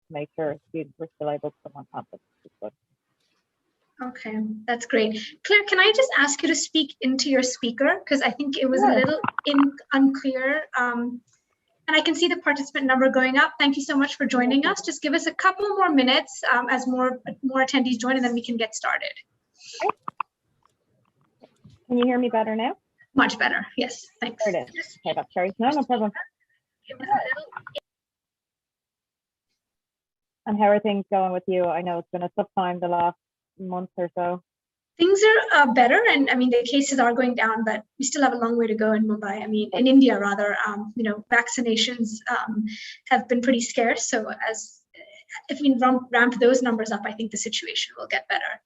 make sure students were still able to come on campus. Okay, that's great. Claire, can I just ask you to speak into your speaker? Because I think it was a little unclear. And I can see the participant number going up. Thank you so much for joining us. Just give us a couple more minutes as more attendees join, and then we can get started. Can you hear me better now? Much better, yes, thanks. There it is. Okay, that's sorry. No problem. And how are things going with you? I know it's been a tough time the last month or so. Things are better, and I mean the cases are going down, but we still have a long way to go in Mumbai. I mean, in India rather. You know, vaccinations have been pretty scarce. So if we ramp those numbers up, I think the situation will get better.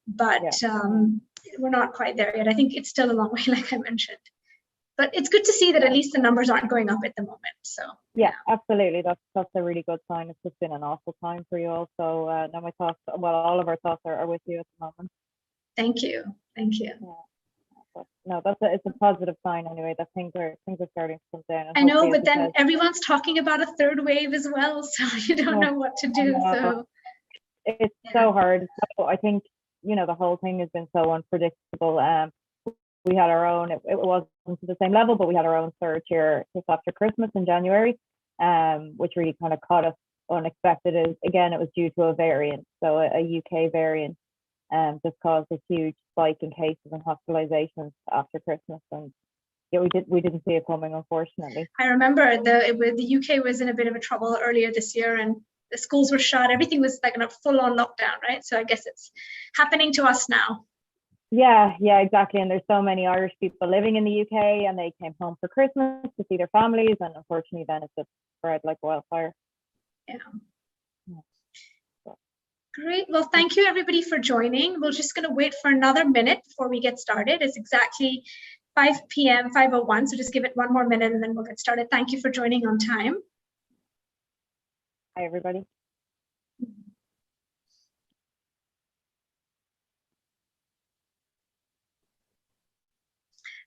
But we're not quite there yet. I think it's still a long way, like I mentioned. But it's good to see that at least the numbers aren't going up at the moment. So yeah, absolutely. That's a really good sign. It's just been an awful time for you all. So now my thoughts, well, all of our thoughts are with you at the moment. Thank you. Thank you. Yeah. No, it's a positive sign anyway that things are starting to come down. I know, but then everyone's talking about a third wave as well, so you don't know what to do. So it's so hard. So I think, you know, the whole thing has been so unpredictable. We had our own, it wasn't to the same level, but we had our own surge here just after Christmas in January, which really kind of caught us unexpected. Again, it was due to a variant, so a UK variant, just caused a huge spike in cases and hospitalizations after Christmas, and yeah, we didn't see it coming, unfortunately. I remember the UK was in a bit of a trouble earlier this year, and the schools were shut. Everything was like in a full-on lockdown, right? So I guess it's happening to us now. Yeah, exactly. And there's so many Irish people living in the UK, and they came home for Christmas to see their families, and unfortunately then it just spread like wildfire. Yeah. Great. Well, thank you everybody for joining. We're just going to wait for another minute before we get started. It's exactly 5 p.m., 5:01, so just give it one more minute and then we'll get started. Thank you for joining on time. Hi, everybody.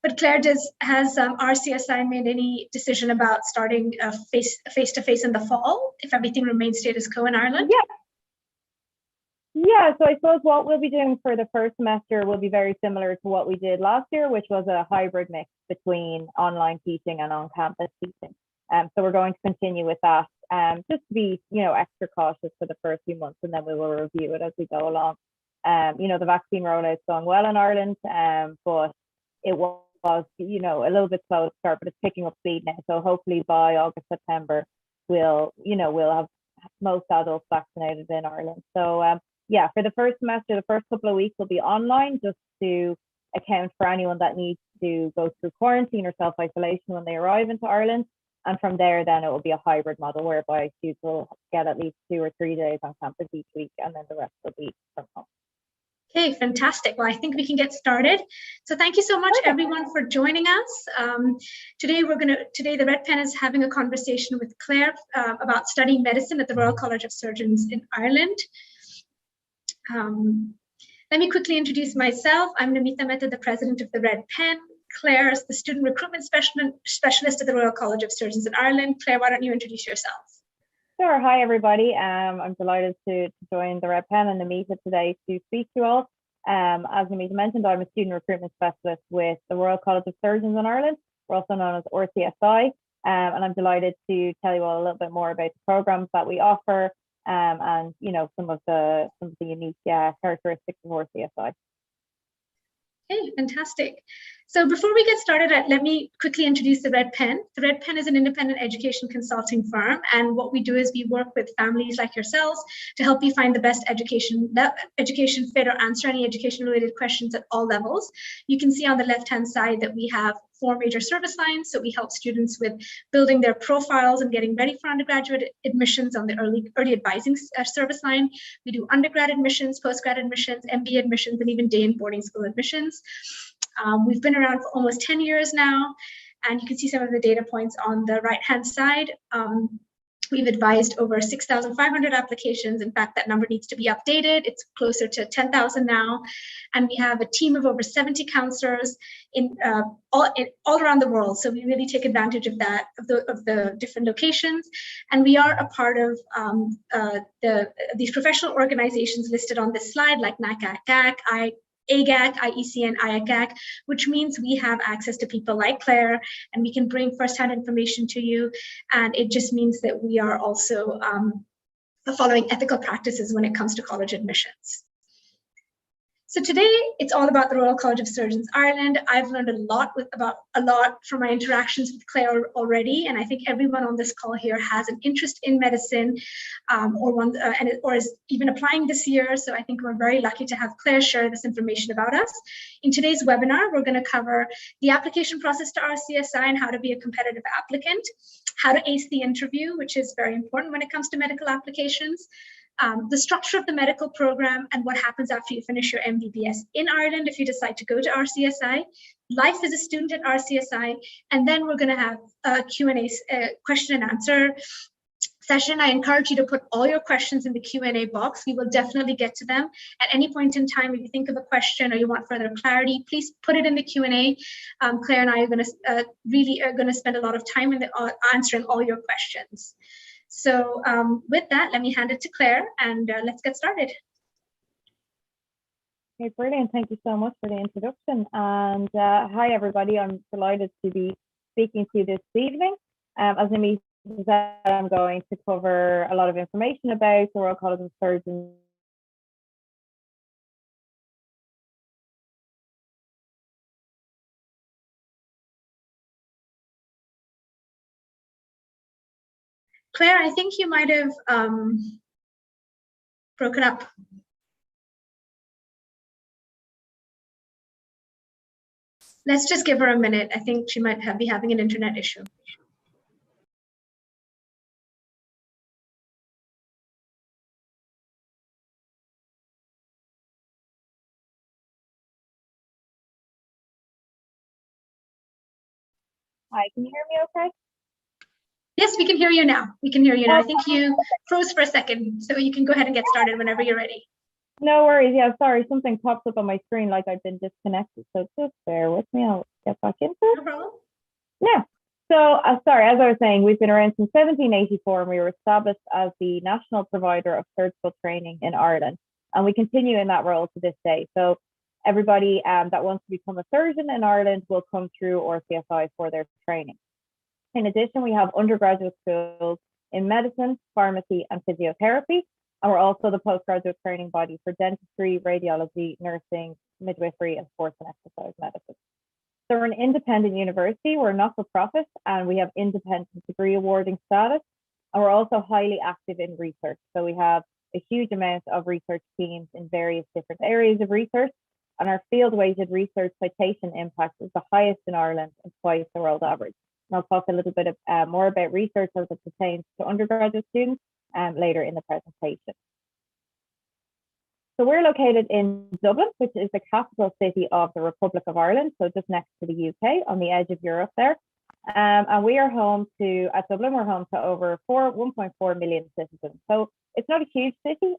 But Claire, has RCSI made any decision about starting face-to-face in the fall if everything remains status quo in Ireland? Yeah, so I suppose what we'll be doing for the first semester will be very similar to what we did last year, which was a hybrid mix between online teaching and on-campus teaching. So we're going to continue with that, just to be, you know, extra cautious for the first few months, and then we will review it as we go along. You know, the vaccine rollout's going well in Ireland, but it was, you know, a little bit slow to start, but it's picking up speed now. So hopefully by August, September, we'll have most adults vaccinated in Ireland. So yeah, for the first semester, the first couple of weeks will be online, just to account for anyone that needs to go through quarantine or self-isolation when they arrive into Ireland. And from there, then it will be a hybrid model whereby students will get at least 2 or 3 days on campus each week, and then the rest will be from home. Okay, fantastic. Well, I think we can get started. So thank you so much, everyone, for joining us. Today the Red Pen is having a conversation with Claire about studying medicine at the Royal College of Surgeons in Ireland. Let me quickly introduce myself. I'm Namita Mehta, the president of the Red Pen. Claire is the student recruitment specialist at the Royal College of Surgeons in Ireland. Claire, why don't you introduce yourself? Sure. Hi, everybody. I'm delighted to join the Red Pen and Namita today to speak to you all. As Namita mentioned, I'm a student recruitment specialist with the Royal College of Surgeons in Ireland. We're also known as RCSI, and I'm delighted to tell you all a little bit more about the programs that we offer, and you know, some of the unique characteristics of RCSI. Okay, fantastic. So before we get started, let me quickly introduce the Red Pen. The Red Pen is an independent education consulting firm, and what we do is we work with families like yourselves to help you find the best education fit or answer any education-related questions at all levels. You can see on the left-hand side that we have 4 major service lines. So we help students with building their profiles and getting ready for undergraduate admissions on the early advising service line. We do undergrad admissions, postgrad admissions, MBA admissions, and even day and boarding school admissions. We've been around for almost 10 years now, and you can see some of the data points on the right-hand side. We've advised over 6,500 applications. In fact, that number needs to be updated. It's closer to 10,000 now. And we have a team of over 70 counselors in all around the world. So we really take advantage of that, of the different locations. And we are a part of these professional organizations listed on this slide, like NICAC, AGAC, IEC, and IACAC, which means we have access to people like Claire, and we can bring firsthand information to you. And it just means that we are also following ethical practices when it comes to college admissions. So today, it's all about the Royal College of Surgeons Ireland. I've learned a lot from my interactions with Claire already, and I think everyone on this call here has an interest in medicine or is even applying this year. So I think we're very lucky to have Claire share this information about us. In today's webinar, we're going to cover the application process to RCSI and how to be a competitive applicant, how to ace the interview, which is very important when it comes to medical applications, the structure of the medical program and what happens after you finish your MBBS in Ireland if you decide to go to RCSI, life as a student at RCSI, and then we're going to have a Q&A, question and answer session. I encourage you to put all your questions in the Q&A box. We will definitely get to them at any point in time. If you think of a question or you want further clarity, please put it in the Q&A. Claire and I are going to really spend a lot of time in answering all your questions. So with that, let me hand it to Claire and let's get started. Okay, brilliant. Thank you so much for the introduction. And hi, everybody. I'm delighted to be speaking to you this evening. As Nimi said, I'm going to cover a lot of information about the Royal College of Surgeons. Claire, I think you might have broken up. Let's just give her a minute. I think she might be having an internet issue. Hi, can you hear me okay? Yes, we can hear you now. We can hear you now. I think you froze for a second, so you can go ahead and get started whenever you're ready. No worries. Yeah, sorry. Something pops up on my screen like I've been disconnected. So just bear with me. I'll get back into it. No problem. Yeah. So, sorry, as I was saying, we've been around since 1784 and we were established as the national provider of surgical training in Ireland. And we continue in that role to this day. So everybody that wants to become a surgeon in Ireland will come through RCSI for their training. In addition, we have undergraduate schools in medicine, pharmacy, and physiotherapy. And we're also the postgraduate training body for dentistry, radiology, nursing, midwifery, and sports and exercise medicine. So we're an independent university, we're not-for-profit, and we have independent degree awarding status. And we're also highly active in research. So we have a huge amount of research teams in various different areas of research. And our field-weighted research citation impact is the highest in Ireland and twice the world average. And I'll talk a little bit more about research as it pertains to undergraduate students later in the presentation. So we're located in Dublin, which is the capital city of the Republic of Ireland, so just next to the UK on the edge of Europe there. And we are home to, at Dublin, we're home to over 1.4 million citizens. So it's not a huge city.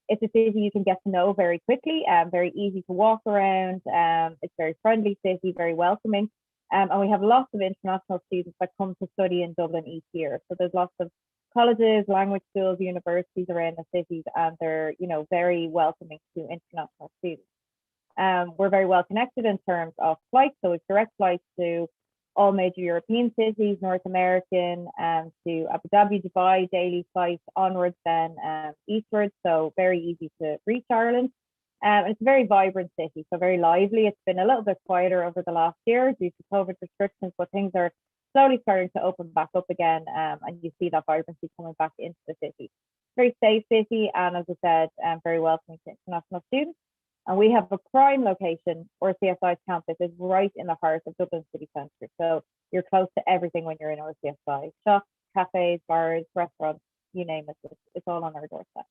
It's a city you can get to know very quickly, very easy to walk around. It's a very friendly city, very welcoming. And we have lots of international students that come to study in Dublin each year. So there's lots of colleges, language schools, universities around the cities, and they're, very welcoming to international students. We're very well connected in terms of flights. So it's direct flights to all major European cities, North American, to Abu Dhabi, Dubai, daily flights onwards, then eastwards. So very easy to reach Ireland. It's a very vibrant city, so very lively. It's been a little bit quieter over the last year due to COVID restrictions, but things are slowly starting to open back up again, and you see that vibrancy coming back into the city. Very safe city, and as I said, very welcoming to international students. And we have a prime location. RCSI's campus is right in the heart of Dublin city centre, so you're close to everything when you're in RCSI. Shops, cafes, bars, restaurants, you name it, it's all on our doorstep.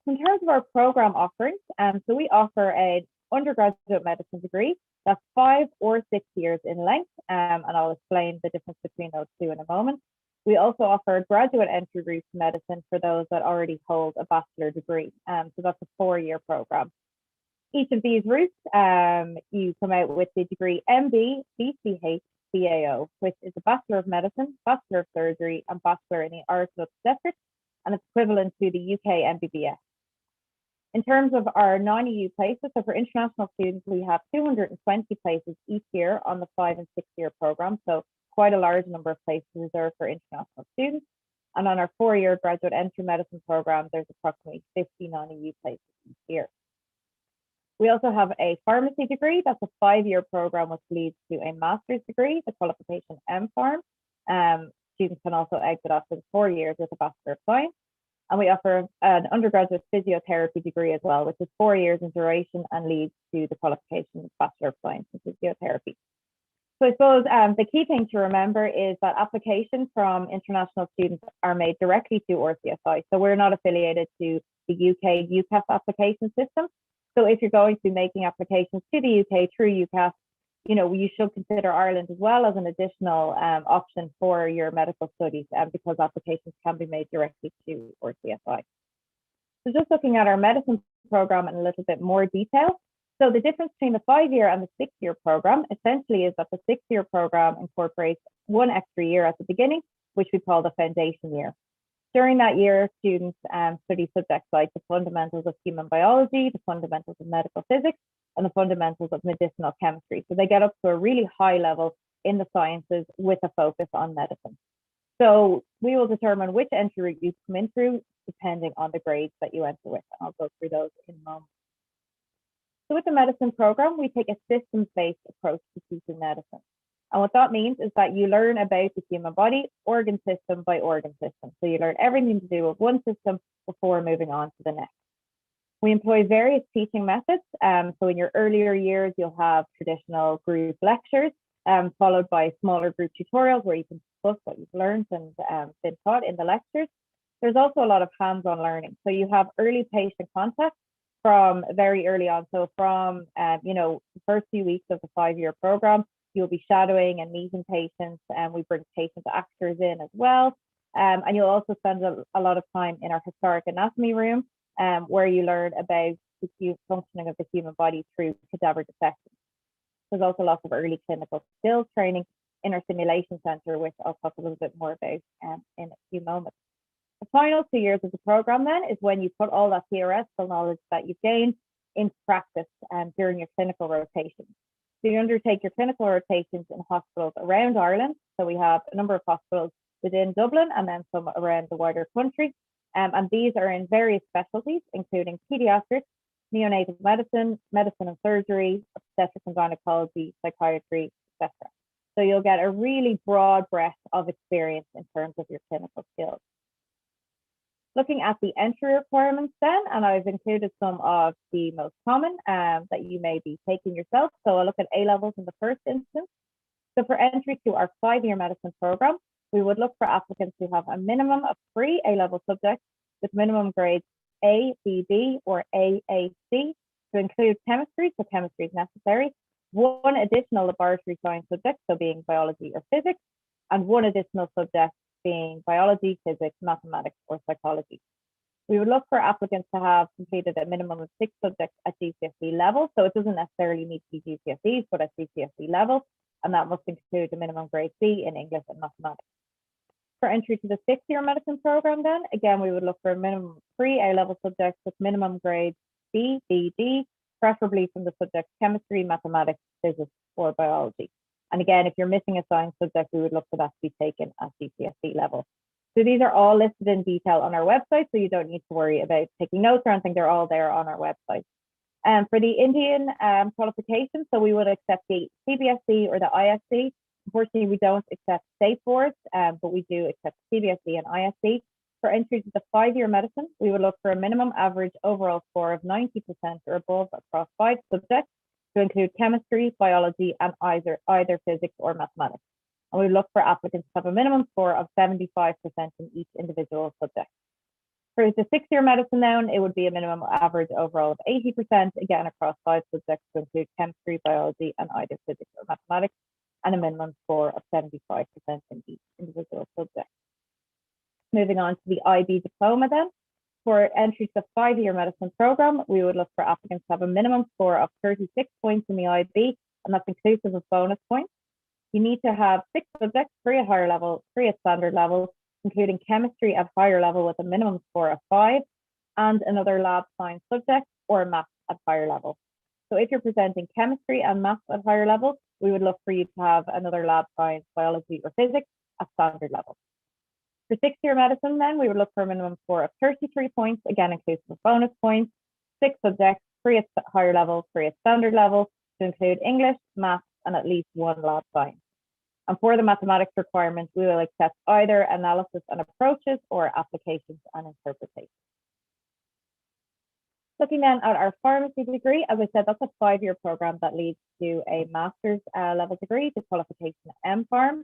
In terms of our program offerings, so we offer an undergraduate medicine degree that's 5 or 6 years in length, and I'll explain the difference between those two in a moment. We also offer a graduate entry route to medicine for those that already hold a bachelor degree. So that's a 4-year program. Each of these routes, you come out with the degree MD, BCH, BAO, which is a Bachelor of Medicine, Bachelor of Surgery, and Bachelor in the Arts of Obstetrics, and it's equivalent to the UK MBBS. In terms of our non-EU places, so for international students, we have 220 places each year on the 5- and 6-year program, so quite a large number of places reserved for international students. And on our 4-year graduate entry medicine program, there's approximately 50 non-EU places each year. We also have a pharmacy degree. That's a 5-year program which leads to a master's degree, the qualification MPharm. Students can also exit after 4 years with a Bachelor of Science. And we offer an undergraduate physiotherapy degree as well, which is 4 years in duration and leads to the qualification Bachelor of Science in Physiotherapy. So I suppose the key thing to remember is that applications from international students are made directly to RCSI. So we're not affiliated to the UK UCAS application system. So if you're going to be making applications to the UK through UCAS, you should consider Ireland as well as an additional option for your medical studies because applications can be made directly to RCSI. So just looking at our medicine program in a little bit more detail. So the difference between the 5-year and the 6-year program essentially is that the 6-year program incorporates 1 extra year at the beginning, which we call the foundation year. During that year, students study subjects like the fundamentals of human biology, the fundamentals of medical physics, and the fundamentals of medicinal chemistry. So they get up to a really high level in the sciences with a focus on medicine. So we will determine which entry route you come in through depending on the grades that you enter with. And I'll go through those in a moment. So with the medicine program, we take a systems-based approach to teaching medicine. And what that means is that you learn about the human body, organ system by organ system. So you learn everything to do with one system before moving on to the next. We employ various teaching methods. So in your earlier years, you'll have traditional group lectures, followed by smaller group tutorials where you can discuss what you've learned and been taught in the lectures. There's also a lot of hands-on learning. So you have early patient contact from very early on. So from the first few weeks of the 5-year program, you'll be shadowing and meeting patients, and we bring patient actors in as well. And you'll also spend a lot of time in our historic anatomy room, where you learn about the functioning of the human body through cadaver dissection. There's also lots of early clinical skills training in our simulation center, which I'll talk a little bit more about in a few moments. The final 2 years of the program then is when you put all that theoretical knowledge that you've gained into practice during your clinical rotations. So you undertake your clinical rotations in hospitals around Ireland. So we have a number of hospitals within Dublin and then some around the wider country. And these are in various specialties, including pediatrics, neonatal medicine, medicine and surgery, obstetrics and gynecology, psychiatry, etc. So you'll get a really broad breadth of experience in terms of your clinical skills. Looking at the entry requirements then, and I've included some of the most common that you may be taking yourself. So I'll look at A-levels in the first instance. So for entry to our 5-year medicine program, we would look for applicants who have a minimum of 3 A-level subjects with minimum grades A, B, B, or A, A, C to include chemistry, so chemistry is necessary, 1 additional laboratory science subject, so being biology or physics, and 1 additional subject being biology, physics, mathematics, or psychology. We would look for applicants to have completed a minimum of 6 subjects at GCSE level. So it doesn't necessarily need to be GCSEs, but at GCSE level, and that must include the minimum grade C in English and mathematics. For entry to the 6-year medicine program then, again, we would look for a minimum of 3 A-level subjects with minimum grades B, B, D, preferably from the subjects chemistry, mathematics, physics, or biology. And again, if you're missing a science subject, we would look for that to be taken at GCSE level. So these are all listed in detail on our website, so you don't need to worry about taking notes or anything. They're all there on our website. For the Indian qualifications, so we would accept the CBSE or the ISC. Unfortunately, we don't accept state boards, but we do accept CBSE and ISC. For entry to the 5-year medicine, we would look for a minimum average overall score of 90% or above across 5 subjects, to include chemistry, biology, and either physics or mathematics. And we look for applicants to have a minimum score of 75% in each individual subject. For the 6-year medicine then, it would be a minimum average overall of 80%, again across 5 subjects to include chemistry, biology, and either physics or mathematics, and a minimum score of 75% in each individual subject. Moving on to the IB diploma then. For entry to the 5-year medicine program, we would look for applicants to have a minimum score of 36 points in the IB, and that's inclusive of bonus points. You need to have 6 subjects, 3 at higher level, 3 at standard level, including chemistry at higher level with a minimum score of 5, and another lab science subject or maths at higher level. So if you're presenting chemistry and maths at higher level, we would look for you to have another lab science, biology, or physics at standard level. For 6-year medicine, then, we would look for a minimum score of 33 points, again, inclusive of bonus points, 6 subjects, 3 at higher level, 3 at standard level, to include English, maths, and at least 1 lab science. And for the mathematics requirements, we will accept either analysis and approaches or applications and interpretation. Looking then at our pharmacy degree, as I said, that's a 5-year program that leads to a master's level degree, the qualification MPharm.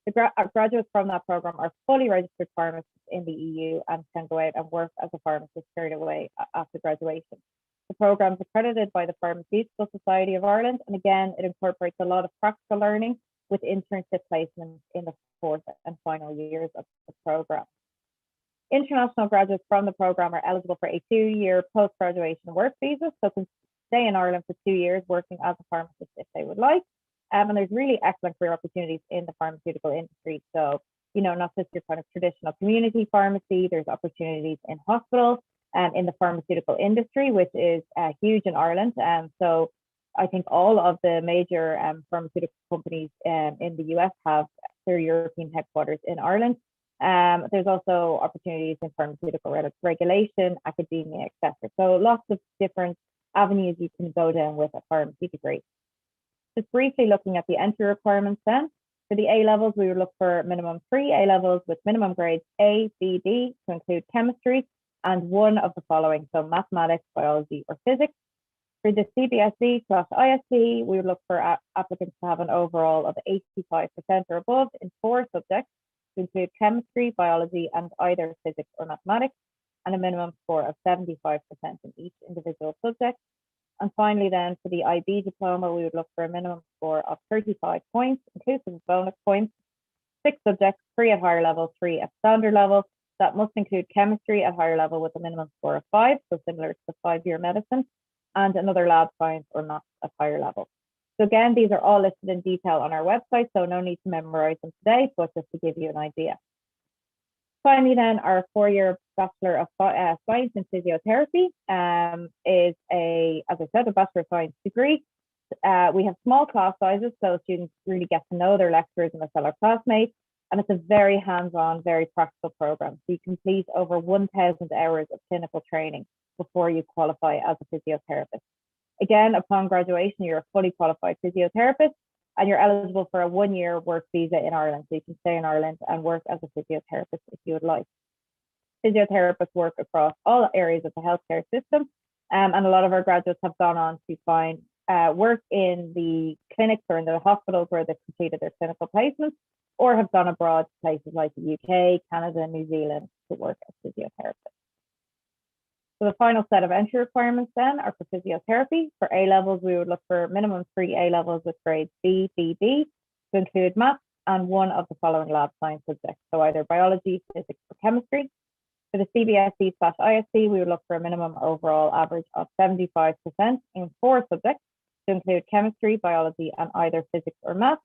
The graduates from that program are fully registered pharmacists in the EU and can go out and work as a pharmacist straight away after graduation. The program is accredited by the Pharmaceutical Society of Ireland, and again, it incorporates a lot of practical learning with internship placements in the 4th and final years of the program. International graduates from the program are eligible for a 2-year post-graduation work visa, so can stay in Ireland for 2 years working as a pharmacist if they would like. And there's really excellent career opportunities in the pharmaceutical industry. So, you know, not just your kind of traditional community pharmacy, there's opportunities in hospitals and in the pharmaceutical industry, which is huge in Ireland. So I think all of the major pharmaceutical companies in the US have their European headquarters in Ireland. There's also opportunities in pharmaceutical regulation, academia, etc. So lots of different avenues you can go down with a pharmacy degree. Just briefly looking at the entry requirements then. For the A levels, we would look for minimum 3 A levels with minimum grades A, B, D to include chemistry and 1 of the following, so mathematics, biology, or physics. For the CBSE/ISC, we would look for applicants to have an overall of 85% or above in 4 subjects to include chemistry, biology, and either physics or mathematics, and a minimum score of 75% in each individual subject. And finally, then for the IB diploma, we would look for a minimum score of 35 points, inclusive of bonus points, 6 subjects, 3 at higher level, 3 at standard level. That must include chemistry at higher level with a minimum score of 5, so similar to the 5-year medicine, and another lab science or maths at higher level. So again, these are all listed in detail on our website, so no need to memorize them today, but just to give you an idea. Finally, then, our 4-year Bachelor of Science in Physiotherapy is as I said, a Bachelor of Science degree. We have small class sizes, so students really get to know their lecturers and their fellow classmates, and it's a very hands-on, very practical program. So you complete over 1,000 hours of clinical training before you qualify as a physiotherapist. Again, upon graduation, you're a fully qualified physiotherapist, and you're eligible for a 1-year work visa in Ireland. So you can stay in Ireland and work as a physiotherapist if you would like. Physiotherapists work across all areas of the healthcare system, and a lot of our graduates have gone on to find work in the clinics or in the hospitals where they've completed their clinical placements, or have gone abroad to places like the UK, Canada, and New Zealand to work as physiotherapists. So the final set of entry requirements then are for physiotherapy. For A levels, we would look for minimum 3 A levels with grades B, B, D to include maths and 1 of the following lab science subjects, so either biology, physics, or chemistry. For the CBSE/ISC, we would look for a minimum overall average of 75% in 4 subjects to include chemistry, biology, and either physics or maths.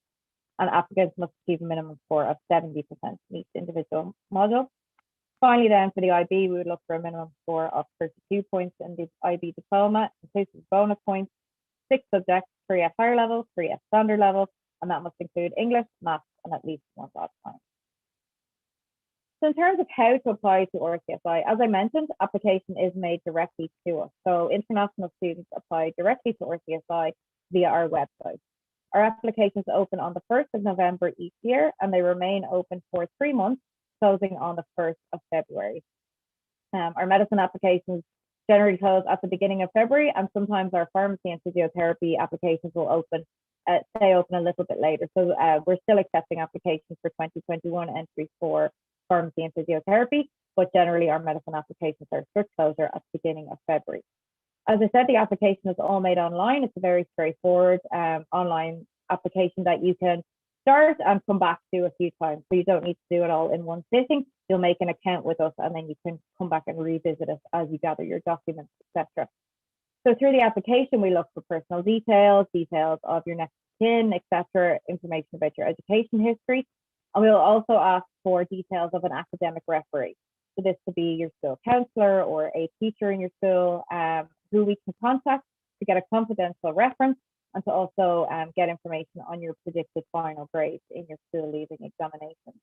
And applicants must achieve a minimum score of 70% in each individual module. Finally, then for the IB, we would look for a minimum score of 32 points in the IB diploma, inclusive bonus points, 6 subjects, 3 at higher level, 3 at standard level, and that must include English, maths, and at least 1 lab science. So in terms of how to apply to RCSI, as I mentioned, application is made directly to us. So international students apply directly to RCSI via our website. Our applications open on the 1st of November each year, and they remain open for 3 months, closing on the 1st of February. Our medicine applications generally close at the beginning of February, and sometimes our pharmacy and physiotherapy applications will stay open a little bit later. So we're still accepting applications for 2021 entries for pharmacy and physiotherapy, but generally our medicine applications are strict closure at the beginning of February. As I said, the application is all made online. It's a very straightforward online application that you can start and come back to a few times. So you don't need to do it all in one sitting. you'll make an account with us, and then you can come back and revisit it as you gather your documents, etc. So through the application, we look for personal details, details of your next of kin, etc., information about your education history. And we'll also ask for details of an academic referee. So this could be your school counsellor or a teacher in your school, who we can contact to get a confidential reference and to also get information on your predicted final grades in your school leaving examination.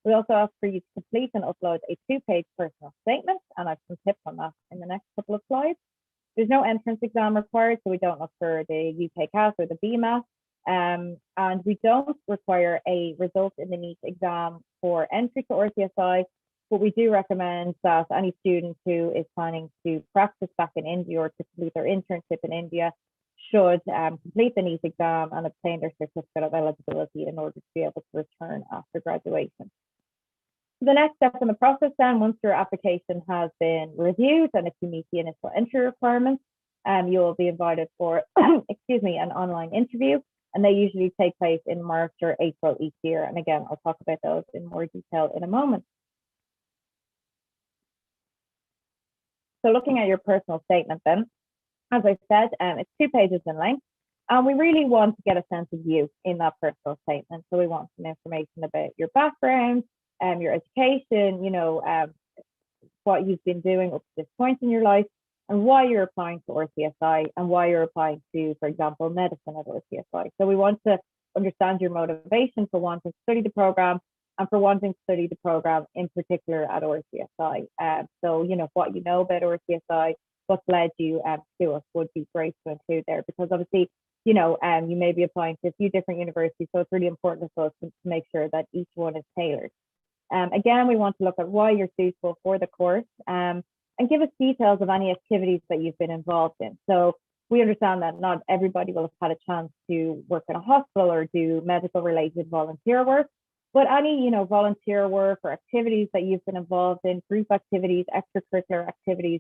We also ask for you to complete and upload a 2-page personal statement, and I have some tips on that in the next couple of slides. There's no entrance exam required, so we don't look for the UKCAS or the BMAT, and we don't require a result in the NEET exam for entry to RCSI, but we do recommend that any student who is planning to practice back in India or to complete their internship in India should complete the NEET exam and obtain their certificate of eligibility in order to be able to return after graduation. The next step in the process then, once your application has been reviewed and if you meet the initial entry requirements, you will be invited for, excuse me, an online interview, and they usually take place in March or April each year. And again, I'll talk about those in more detail in a moment. So looking at your personal statement then, as I said, it's 2 pages in length, and we really want to get a sense of you in that personal statement. So we want some information about your background, your education, you know, what you've been doing up to this point in your life, and why you're applying to RCSI and why you're applying to, for example, medicine at RCSI. So we want to understand your motivation for wanting to study the program and for wanting to study the program in particular at RCSI. So, you know, what you know about RCSI, what's led you to us would be great to include there, because obviously, you know, you may be applying to a few different universities, so it's really important for us to make sure that each one is tailored. Again, we want to look at why you're suitable for the course, and give us details of any activities that you've been involved in. So we understand that not everybody will have had a chance to work in a hospital or do medical related volunteer work, but any, you know, volunteer work or activities that you've been involved in, group activities, extracurricular activities,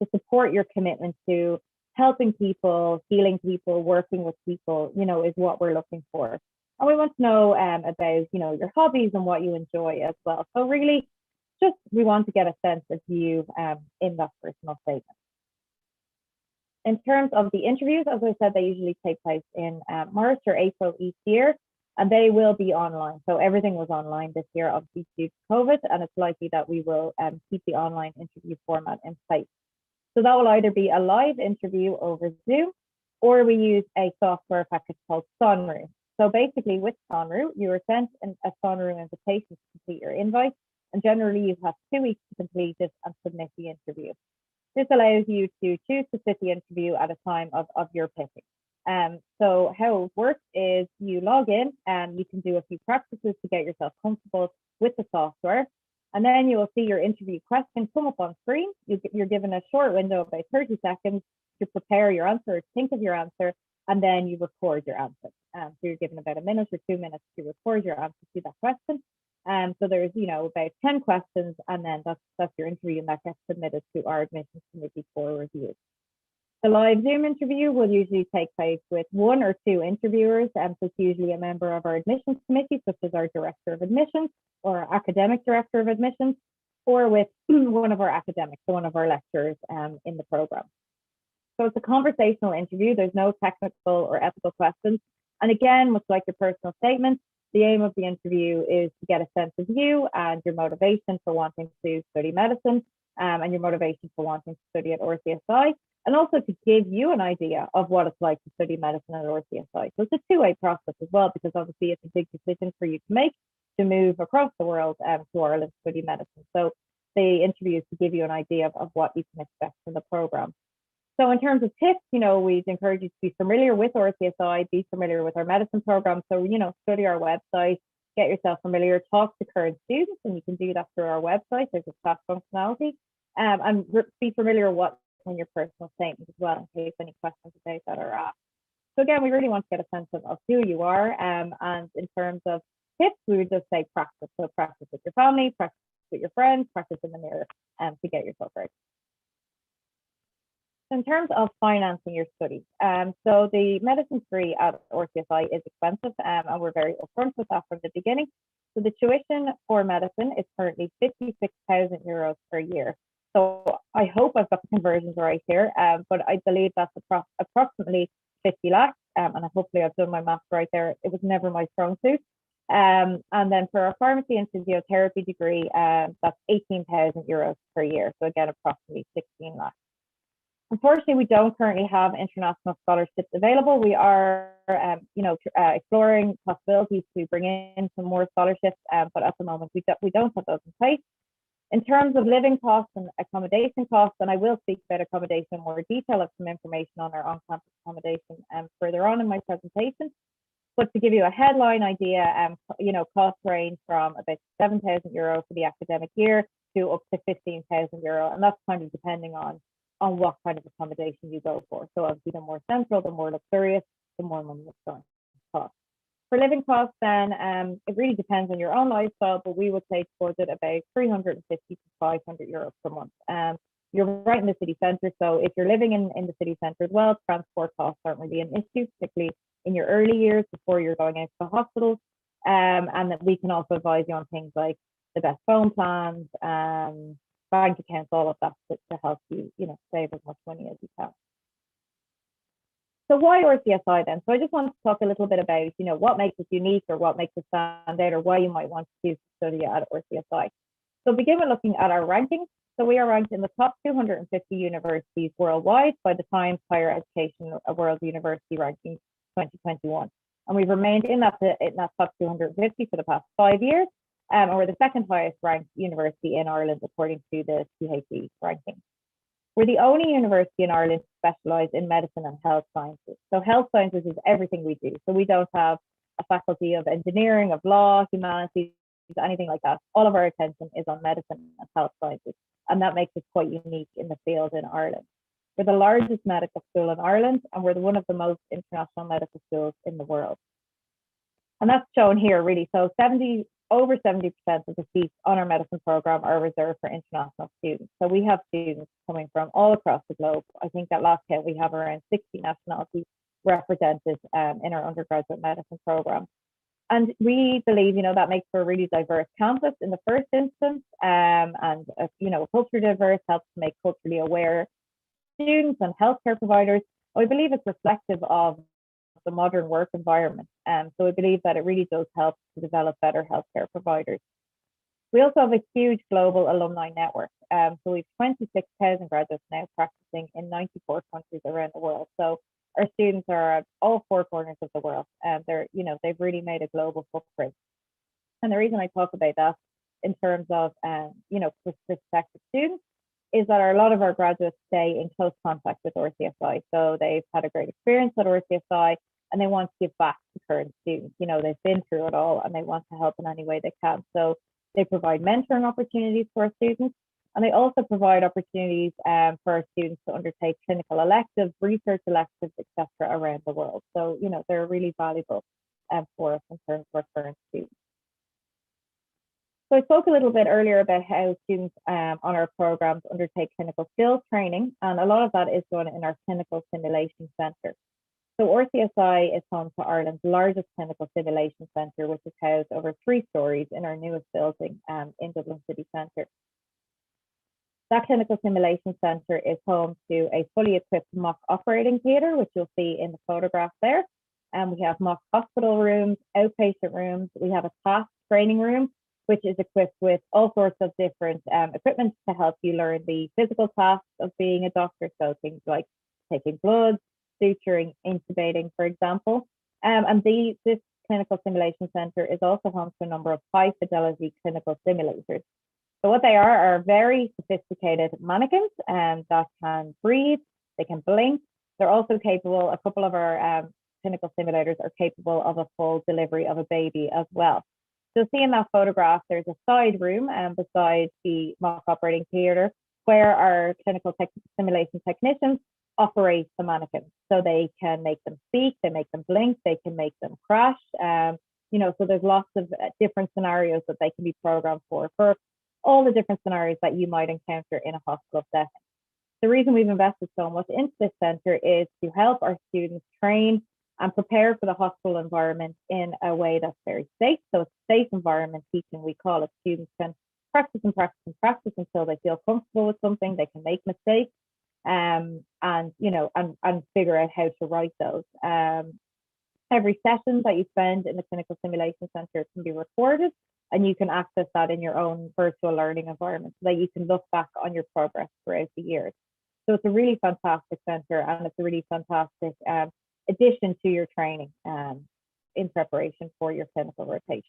to support your commitment to helping people, healing people, working with people, you know, is what we're looking for. And we want to know about, you know, your hobbies and what you enjoy as well. So really, just we want to get a sense of you in that personal statement. In terms of the interviews, as I said, they usually take place in March or April each year, and they will be online. So everything was online this year, obviously due to COVID, and it's likely that we will keep the online interview format in place. So that will either be a live interview over Zoom, or we use a software package called Sonru. So basically with Sonru, you are sent a Sonru invitation to complete your invite, and generally you have 2 weeks to complete it and submit the interview. This allows you to choose to sit the interview at a time of your picking. So how it works is you log in and you can do a few practices to get yourself comfortable with the software. And then you will see your interview question come up on screen. You're given a short window, about 30 seconds, to prepare your answer, think of your answer, and then you record your answer. So you're given about 1 minute or 2 minutes to record your answer to that question. So there's, you know, about 10 questions, and then that's your interview, and that gets submitted to our admissions committee for review. The live Zoom interview will usually take place with 1 or 2 interviewers, and so it's usually a member of our admissions committee, such as our director of admissions or our academic director of admissions, or with one of our academics, so one of our lecturers in the program. So it's a conversational interview. There's no technical or ethical questions. And again, much like your personal statement, the aim of the interview is to get a sense of you and your motivation for wanting to study medicine, and your motivation for wanting to study at RCSI, and also to give you an idea of what it's like to study medicine at RCSI. So it's a 2-way process as well, because obviously it's a big decision for you to make to move across the world to Ireland to study medicine. So the interview is to give you an idea of what you can expect from the program. So in terms of tips, you know, we'd encourage you to be familiar with RCSI, be familiar with our medicine program. So, you know, study our website, get yourself familiar, talk to current students, and you can do that through our website. There's a chat functionality, and be familiar with what's in your personal statement as well, in case any questions about that are asked. So again, we really want to get a sense of who you are. And in terms of tips, we would just say practice. So practice with your family, practice with your friends, practice in the mirror to get yourself right. In terms of financing your studies, so the medicine degree at RCSI is expensive, and we're very upfront with that from the beginning. So the tuition for medicine is currently €56,000 per year. So I hope I've got the conversions right here, but I believe that's approximately 50 lakhs, and hopefully I've done my math right there. It was never my strong suit. And then for our pharmacy and physiotherapy degree, that's €18,000 per year. So again, approximately 16 lakhs. Unfortunately, we don't currently have international scholarships available. We are, exploring possibilities to bring in some more scholarships, but at the moment we don't have those in place. In terms of living costs and accommodation costs, and I will speak about accommodation in more detail, of some information on our on-campus accommodation further on in my presentation. But to give you a headline idea, costs range from about €7,000 for the academic year to up to €15,000, and that's kind of depending on what kind of accommodation you go for. So obviously the more central, the more luxurious, the more money it's going to cost. For living costs, then it really depends on your own lifestyle, but we would say towards it about €350 to €500 per month. You're right in the city centre, so if you're living in the city centre as well, transport costs aren't really an issue, particularly in your early years before you're going out to the hospitals. And that we can also advise you on things like the best phone plans, bank accounts, all of that to help you, save as much money as you can. So why RCSI then? So I just want to talk a little bit about, what makes us unique or what makes us stand out or why you might want to study at RCSI. So begin with looking at our rankings. So we are ranked in the top 250 universities worldwide by the Times Higher Education World University Ranking 2021. And we've remained in that top 250 for the past 5 years. And we're the second highest ranked university in Ireland according to the CHE ranking. We're the only university in Ireland to specialise in medicine and health sciences. So health sciences is everything we do. So we don't have a faculty of engineering, of law, humanities, anything like that. All of our attention is on medicine and health sciences. And that makes us quite unique in the field in Ireland. We're the largest medical school in Ireland, and we're one of the most international medical schools in the world. And that's shown here really. So over 70% of the seats on our medicine program are reserved for international students. So we have students coming from all across the globe. I think at last count we have around 60 nationalities represented in our undergraduate medicine program. And we believe, that makes for a really diverse campus in the first instance, and culturally diverse, helps to make culturally aware students and healthcare providers. I believe it's reflective of the modern work environment. So we believe that it really does help to develop better healthcare providers. We also have a huge global alumni network. So we have 26,000 graduates now practicing in 94 countries around the world. So our students are at all four corners of the world. They've really made a global footprint. And the reason I talk about that in terms of, prospective students is that a lot of our graduates stay in close contact with RCSI. So they've had a great experience at RCSI and they want to give back to current students. They've been through it all and they want to help in any way they can. So they provide mentoring opportunities for our students. And they also provide opportunities for our students to undertake clinical electives, research electives, etc. around the world. So, they're really valuable for us in terms of our current students. So I spoke a little bit earlier about how students on our programs undertake clinical skills training, and a lot of that is done in our clinical simulation centre. So RCSI is home to Ireland's largest clinical simulation centre, which is housed over 3 stories in our newest building in Dublin City Centre. That clinical simulation centre is home to a fully equipped mock operating theatre, which you'll see in the photograph there. And we have mock hospital rooms, outpatient rooms. We have a task training room, which is equipped with all sorts of different equipment to help you learn the physical tasks of being a doctor. So things like taking blood, suturing, intubating, for example. And this clinical simulation centre is also home to a number of high fidelity clinical simulators. So what they are very sophisticated mannequins that can breathe, they can blink. They're also capable, a couple of our clinical simulators are capable of a full delivery of a baby as well. So see in that photograph, there's a side room beside the mock operating theatre where our clinical simulation technicians operate the mannequins. So they can make them speak, they make them blink, they can make them crash. So there's lots of different scenarios that they can be programmed for all the different scenarios that you might encounter in a hospital setting. The reason we've invested so much into this centre is to help our students train and prepare for the hospital environment in a way that's very safe. So it's safe environment teaching, we call it. Students can practice and practice and practice until they feel comfortable with something. They can make mistakes and figure out how to write those. Every session that you spend in the clinical simulation centre can be recorded, and you can access that in your own virtual learning environment so that you can look back on your progress throughout the years. So it's a really fantastic centre, and it's a really fantastic addition to your training in preparation for your clinical rotation.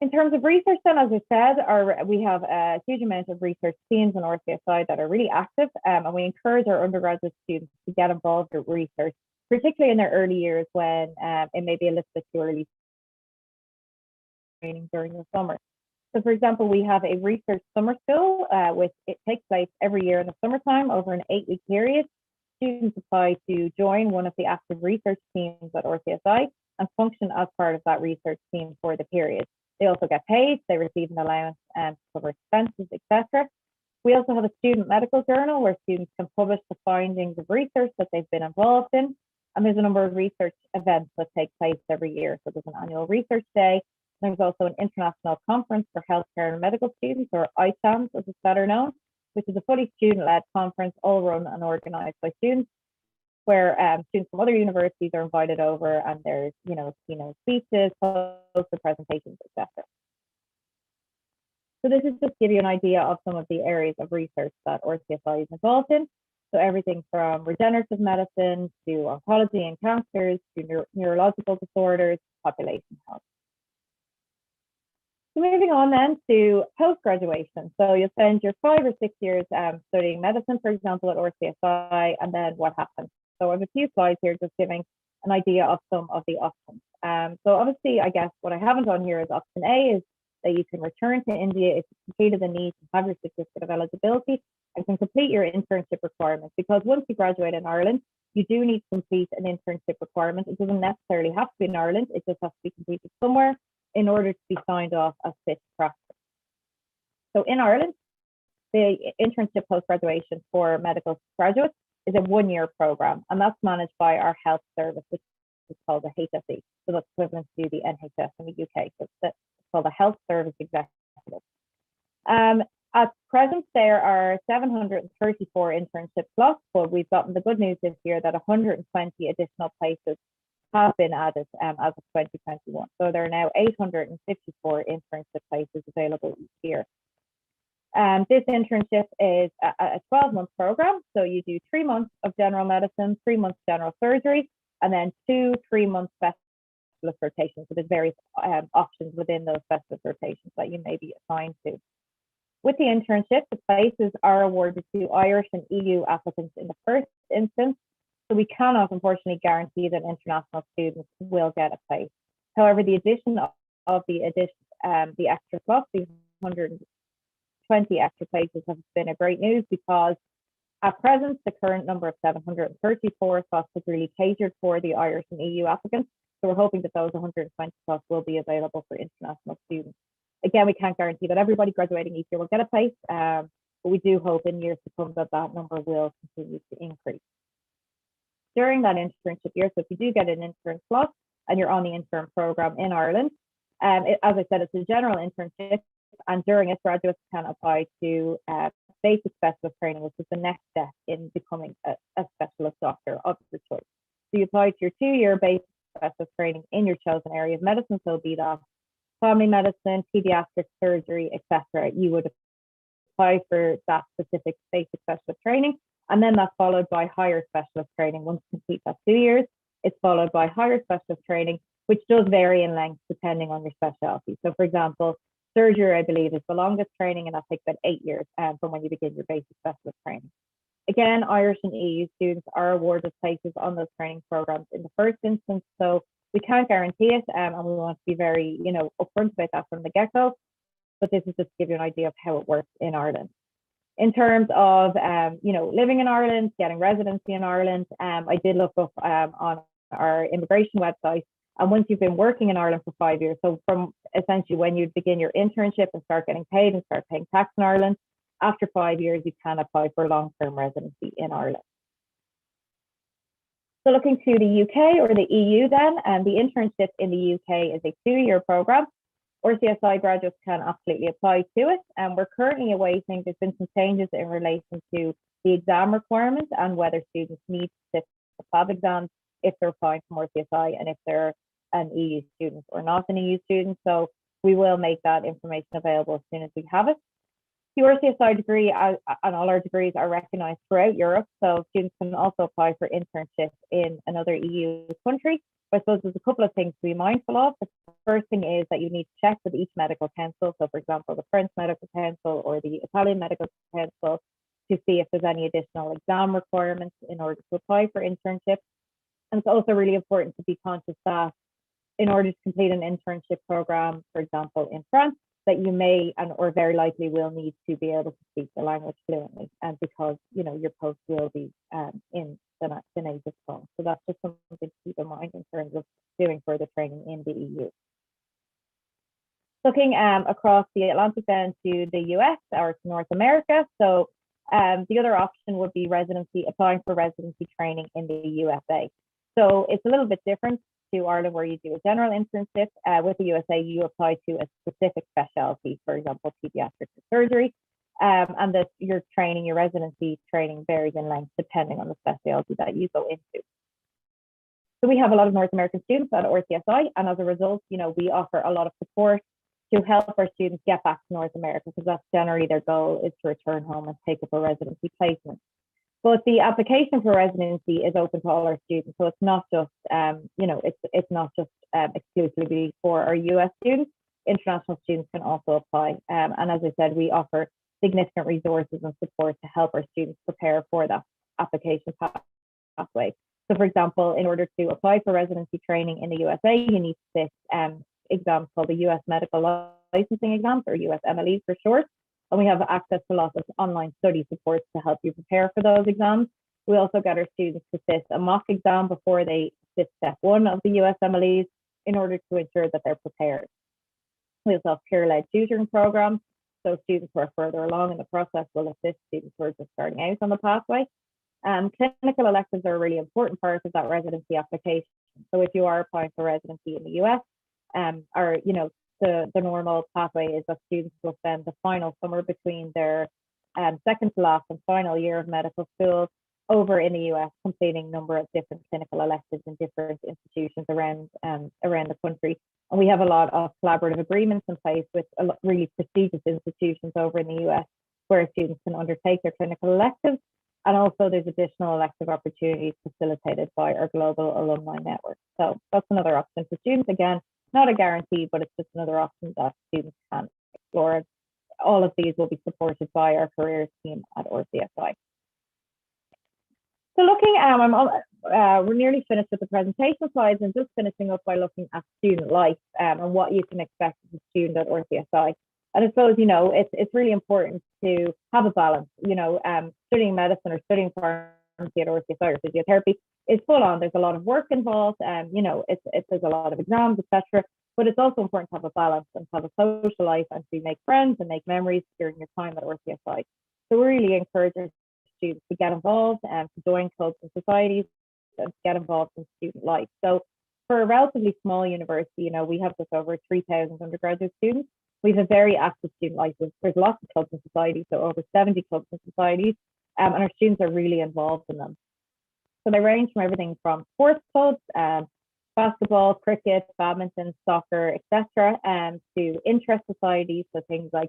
In terms of research, then, as I said, we have a huge amount of research teams in RCSI that are really active, and we encourage our undergraduate students to get involved with research, particularly in their early years when it may be a little bit too early training during the summer. So, for example, we have a research summer school, which it takes place every year in the summertime over an 8-week period. Students apply to join one of the active research teams at RCSI and function as part of that research team for the period. They also get paid, they receive an allowance to cover expenses, etc. We also have a student medical journal where students can publish the findings of research that they've been involved in. And there's a number of research events that take place every year. So there's an annual research day. There's also an international conference for healthcare and medical students, or ITAMS as it's better known, which is a fully student-led conference, all run and organised by students, where students from other universities are invited over, and there's keynote speeches, poster presentations, etc. So this is just to give you an idea of some of the areas of research that RCSI is involved in. So everything from regenerative medicine to oncology and cancers to neurological disorders, population health. So moving on then to post-graduation. So you'll spend your 5 or 6 years studying medicine, for example, at RCSI, and then what happens? So I have a few slides here just giving an idea of some of the options. So obviously, I guess what I haven't on here is option A is that you can return to India if you completed the need to have your certificate of eligibility and can complete your internship requirements. Because once you graduate in Ireland, you do need to complete an internship requirement. It doesn't necessarily have to be in Ireland, it just has to be completed somewhere in order to be signed off as fit to practice. So in Ireland, the internship post-graduation for medical graduates is a 1-year program, and that's managed by our health service, which is called the HSE. So that's equivalent to the NHS in the UK. So it's called the Health Service Executive. At present, there are 734 internship slots, but we've gotten the good news this year that 120 additional places have been added as of 2021. So there are now 854 internship places available each year. This internship is a 12-month program. So you do 3 months of general medicine, 3 months general surgery, and then 2 3-month specialist rotations. So there's various options within those specialist rotations that you may be assigned to. With the internship, the places are awarded to Irish and EU applicants in the first instance. So we cannot, unfortunately, guarantee that international students will get a place. However, the addition of the extra slots, the 120 extra places, have been a great news, because at present, the current number of 734 slots is really catered for the Irish and EU applicants. So we're hoping that those 120 slots will be available for international students. Again, we can't guarantee that everybody graduating each year will get a place, but we do hope in years to come that that number will continue to increase. During that internship year, so if you do get an intern slot and you're on the intern program in Ireland, as I said, it's a general internship, and during it, graduates can apply to basic specialist training, which is the next step in becoming a specialist doctor of your choice. So you apply to your 2-year basic specialist training in your chosen area of medicine, so be that family medicine, pediatric surgery, etc. You would apply for that specific basic specialist training, and then that's followed by higher specialist training. Once you complete that 2 years, it's followed by higher specialist training, which does vary in length depending on your specialty. So, for example, surgery, I believe, is the longest training, and that takes about 8 years from when you begin your basic specialist training. Again, Irish and EU students are awarded places on those training programs in the first instance, so we can't guarantee it, and we want to be very, upfront about that from the get-go. But this is just to give you an idea of how it works in Ireland. In terms of, living in Ireland, getting residency in Ireland, I did look up on our immigration website. And once you've been working in Ireland for 5 years, so from essentially when you begin your internship and start getting paid and start paying tax in Ireland, after 5 years, you can apply for long-term residency in Ireland. So looking to the UK or the EU then, and the internship in the UK is a 2-year program. RCSI graduates can absolutely apply to it, and we're currently awaiting, there's been some changes in relation to the exam requirements and whether students need to sit the FAB exams if they're applying from RCSI and if they're an EU student or not an EU student. So we will make that information available as soon as we have it. The RCSI degree and all our degrees are recognised throughout Europe, so students can also apply for internships in another EU country. But I suppose there's a couple of things to be mindful of. The first thing is that you need to check with each medical council. So, for example, the French Medical Council or the Italian Medical Council to see if there's any additional exam requirements in order to apply for internships. And it's also really important to be conscious that in order to complete an internship program, for example, in France, that you may or very likely will need to be able to speak the language fluently, and because your post will be in the native tongue. So that's just something to keep in mind in terms of doing further training in the EU. Looking across the Atlantic then to the US or to North America. So the other option would be applying for residency training in the USA. So it's a little bit different to Ireland, where you do a general internship. With the USA, you apply to a specific specialty, for example, pediatrics or surgery, and that your residency training varies in length depending on the specialty that you go into. So we have a lot of North American students at RCSI, and as a result, we offer a lot of support to help our students get back to North America, because that's generally their goal, is to return home and take up a residency placement. But the application for residency is open to all our students, so it's not just it's not just exclusively for our US students. International students can also apply, and as I said, we offer significant resources and support to help our students prepare for that application pathway. So, for example, in order to apply for residency training in the USA, you need to sit exams called the US Medical Licensing Exams, or USMLEs for short. And we have access to lots of online study supports to help you prepare for those exams. We also get our students to sit a mock exam before they sit step 1 of the USMLEs in order to ensure that they're prepared. We also have peer-led tutoring programs. So students who are further along in the process will assist students who are just starting out on the pathway. Clinical electives are a really important part of that residency application. So if you are applying for residency in the US, the normal pathway is that students will spend the final summer between their second to last and final year of medical school over in the US, completing a number of different clinical electives in different institutions around the country. And we have a lot of collaborative agreements in place with really prestigious institutions over in the US, where students can undertake their clinical electives. And also there's additional elective opportunities facilitated by our global alumni network. So that's another option for students. Again, not a guarantee, but it's just another option that students can explore. All of these will be supported by our careers team at RCSI. So looking, we're nearly finished with the presentation slides, and just finishing up by looking at student life and what you can expect as a student at RCSI. And I suppose, it's really important to have a balance. Studying medicine or studying pharmacy at RCSI or physiotherapy is full on. There's a lot of work involved, and there's a lot of exams, etc. But it's also important to have a balance and to have a social life and to make friends and make memories during your time at RCSI. So we really encourage our students to get involved and to join clubs and societies and to get involved in student life. So for a relatively small university, we have just over 3,000 undergraduate students. We have a very active student life. There's lots of clubs and societies, so over 70 clubs and societies, and our students are really involved in them. So they range from everything from sports clubs, basketball, cricket, badminton, soccer, etc., to interest societies, so things like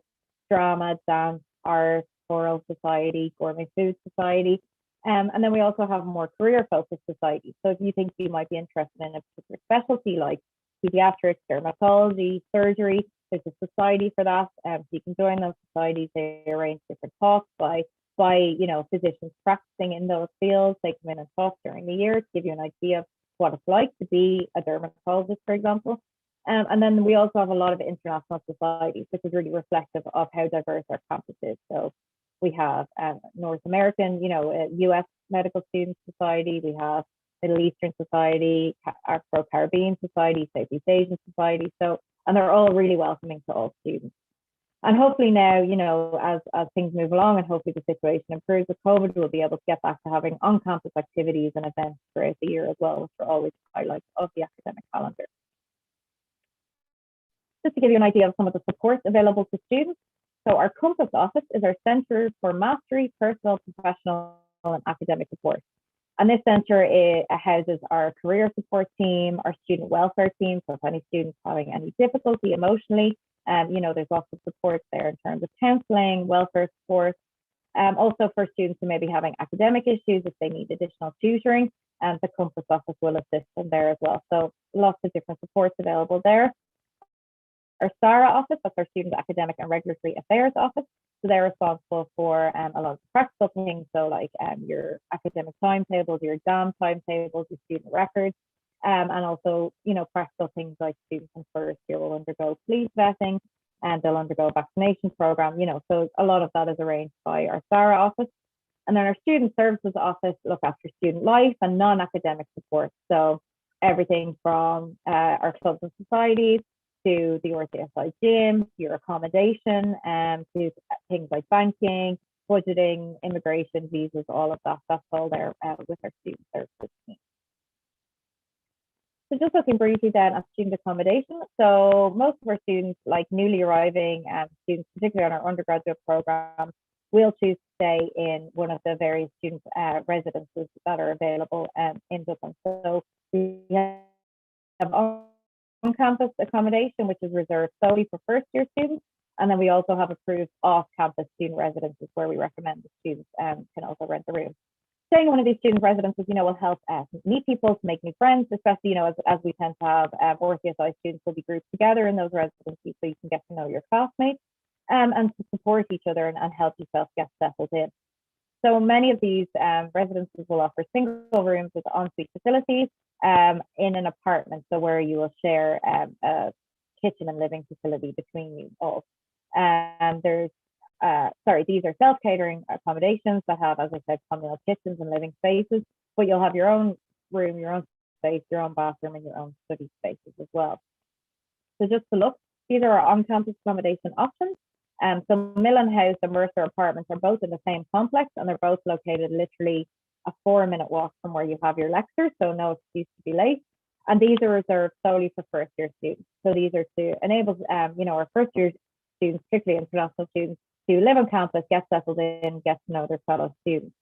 drama, dance, art, choral society, gourmet food society. And then we also have more career-focused societies. So if you think you might be interested in a particular specialty like pediatrics, dermatology, surgery, there's a society for that. So you can join those societies. They arrange different talks by physicians practicing in those fields. They come in and talk during the year to give you an idea of what it's like to be a dermatologist, for example. And then we also have a lot of international societies, which is really reflective of how diverse our campus is. So we have North American, US Medical Student Society. We have Middle Eastern Society, Afro-Caribbean Society, Southeast Asian Society. And they're all really welcoming to all students. And hopefully now, you know, as things move along and hopefully the situation improves with COVID, we'll be able to get back to having on-campus activities and events throughout the year as well, which are always highlights of the academic calendar. Just to give you an idea of some of the supports available to students. So our Compass office is our Centre for Mastery, Personal, Professional and Academic Support. And this centre houses our career support team, our student welfare team. So if any students having any difficulty emotionally, you know, there's lots of support there in terms of counselling, welfare support. Also for students who may be having academic issues, if they need additional tutoring, the Compass office will assist them there as well. So lots of different supports available there. Our SARA office, that's our Student Academic and Regulatory Affairs office. So they're responsible for a lot of practical things, so like your academic timetables, your exam timetables, your student records, and also, you know, practical things like students in first year will undergo police vetting and they'll undergo a vaccination program, you know, so a lot of that is arranged by our SARA office. And then our Student Services office look after student life and non-academic support. So everything from our clubs and societies, to the RCSI gym, your accommodation, to things like banking, budgeting, immigration, visas, all of that. That's all there with our student services team. So just looking briefly then at student accommodation. So most of our students, like newly arriving students, particularly on our undergraduate program, will choose to stay in one of the various student residences that are available in Dublin. So we have on-campus accommodation, which is reserved solely for first-year students. And then we also have approved off-campus student residences where we recommend the students can also rent a room. Staying in one of these student residences, you know, will help meet people, to make new friends, especially, you know, as we tend to have RCSI students will be grouped together in those residencies so you can get to know your classmates and to support each other and help yourself get settled in. So many of these residences will offer single rooms with ensuite facilities in an apartment, so where you will share a kitchen and living facility between you all. These are self-catering accommodations that have, as I said, communal kitchens and living spaces, but you'll have your own room, your own space, your own bathroom, and your own study spaces as well. So just to look, these are our on-campus accommodation options. So Millen House and Mercer Apartments are both in the same complex, and they're both located literally a 4-minute walk from where you have your lecture, so no excuse to be late. And these are reserved solely for first-year students. So these are to enable, you know, our first-year students, particularly international students, to live on campus, get settled in, get to know their fellow students.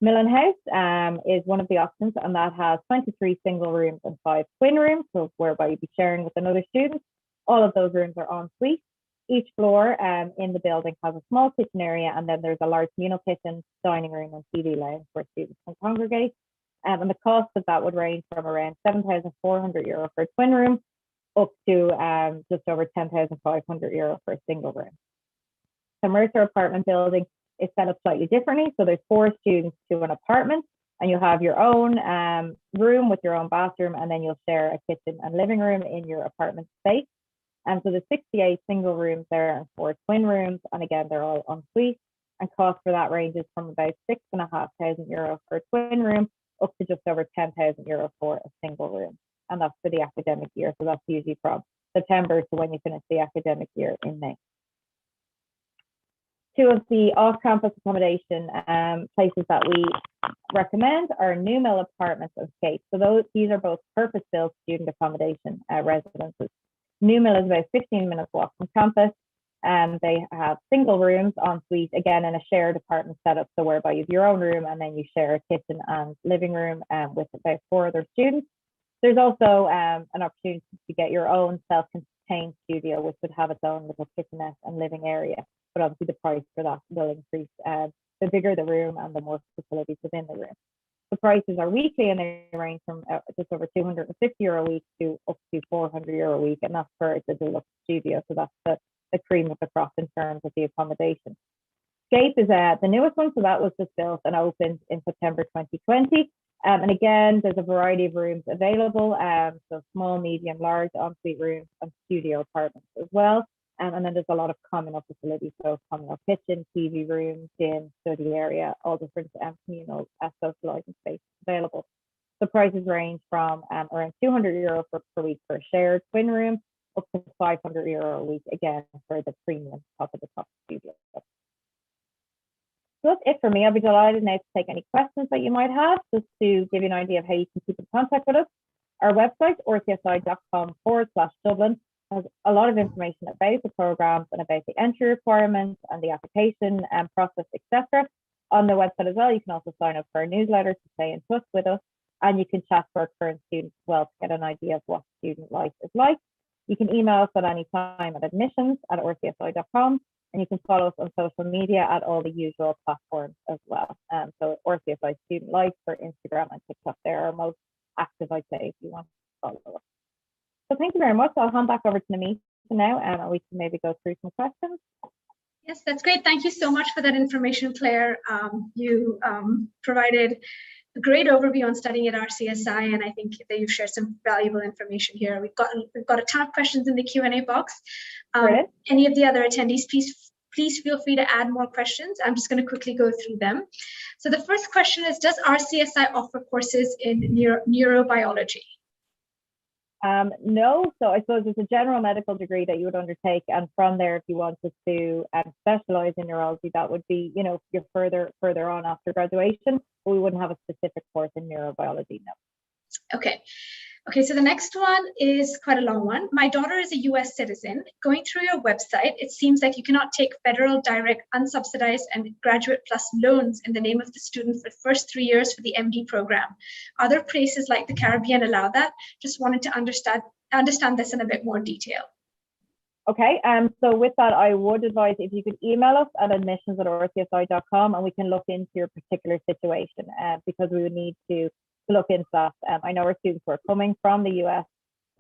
Millen House is one of the options, and that has 23 single rooms and 5 twin rooms, so whereby you'll be sharing with another student. All of those rooms are en suite. Each floor in the building has a small kitchen area, and then there's a large communal kitchen, dining room, and TV lounge where students can congregate. And the cost of that would range from around €7,400 for a twin room up to just over €10,500 for a single room. The Mercer apartment building is set up slightly differently. So there's 4 students to an apartment, and you have your own room with your own bathroom, and then you'll share a kitchen and living room in your apartment space. And so there's 68 single rooms there and 4 twin rooms, and again, they're all en suite. And cost for that ranges from about €6,500 for a twin room up to just over €10,000 for a single room. And that's for the academic year. So that's usually from September to when you finish the academic year in May. 2 of the off-campus accommodation places that we recommend are New Mill Apartments and Scape. So these are both purpose-built student accommodation residences. New Mill is about 15 minutes walk from campus, and they have single rooms en suite, again in a shared apartment setup, so whereby you have your own room and then you share a kitchen and living room with about 4 other students. There's also an opportunity to get your own self-contained studio, which would have its own little kitchenette and living area, but obviously the price for that will increase the bigger the room and the more facilities within the room. The prices are weekly, and they range from just over €250 a week to up to €400 a week, and that's for the deluxe studio. So that's the cream of the crop in terms of the accommodation. Scape is the newest one, so that was just built and opened in September 2020. And again, there's a variety of rooms available, so small, medium, large ensuite rooms and studio apartments as well. And then there's a lot of communal facilities, so communal kitchen, TV room, gym, study area, all different communal socializing spaces available. The prices range from around €200 per week for a shared twin room up to €500 a week, again, for the premium top of the top studio. So that's it for me. I'll be delighted now to take any questions that you might have, just to give you an idea of how you can keep in contact with us. Our website, rcsi.com/Dublin, has a lot of information about the programs and about the entry requirements and the application process, etc. On the website as well, you can also sign up for our newsletter to stay in touch with us, and you can chat to our current students as well to get an idea of what student life is like. You can email us at any time at admissions@rcsi.com, and you can follow us on social media at all the usual platforms as well. So RCSI Student Life for Instagram and TikTok, they're our most active, I'd say, if you want to follow us. So thank you very much. I'll hand back over to Namita now, and we can maybe go through some questions. Yes, that's great. Thank you so much for that information, Claire. You provided a great overview on studying at RCSI, and I think that you've shared some valuable information here. We've got a ton of questions in the Q&A box. Any of the other attendees, please feel free to add more questions. I'm just going to quickly go through them. So the first question is, does RCSI offer courses in neurobiology? No, so I suppose it's a general medical degree that you would undertake, and from there, if you wanted to specialize in neurology, that would be, you're further on after graduation, but we wouldn't have a specific course in neurobiology, no. Okay, so the next one is quite a long one. My daughter is a US citizen. Going through your website, it seems like you cannot take federal, direct, unsubsidized, and graduate plus loans in the name of the student for the first 3 years for the MD program. Other places like the Caribbean allow that. Just wanted to understand this in a bit more detail. Okay, so with that, I would advise if you could email us at admissions@rcsi.com, and we can look into your particular situation, because we would need to look into that. I know our students who are coming from the US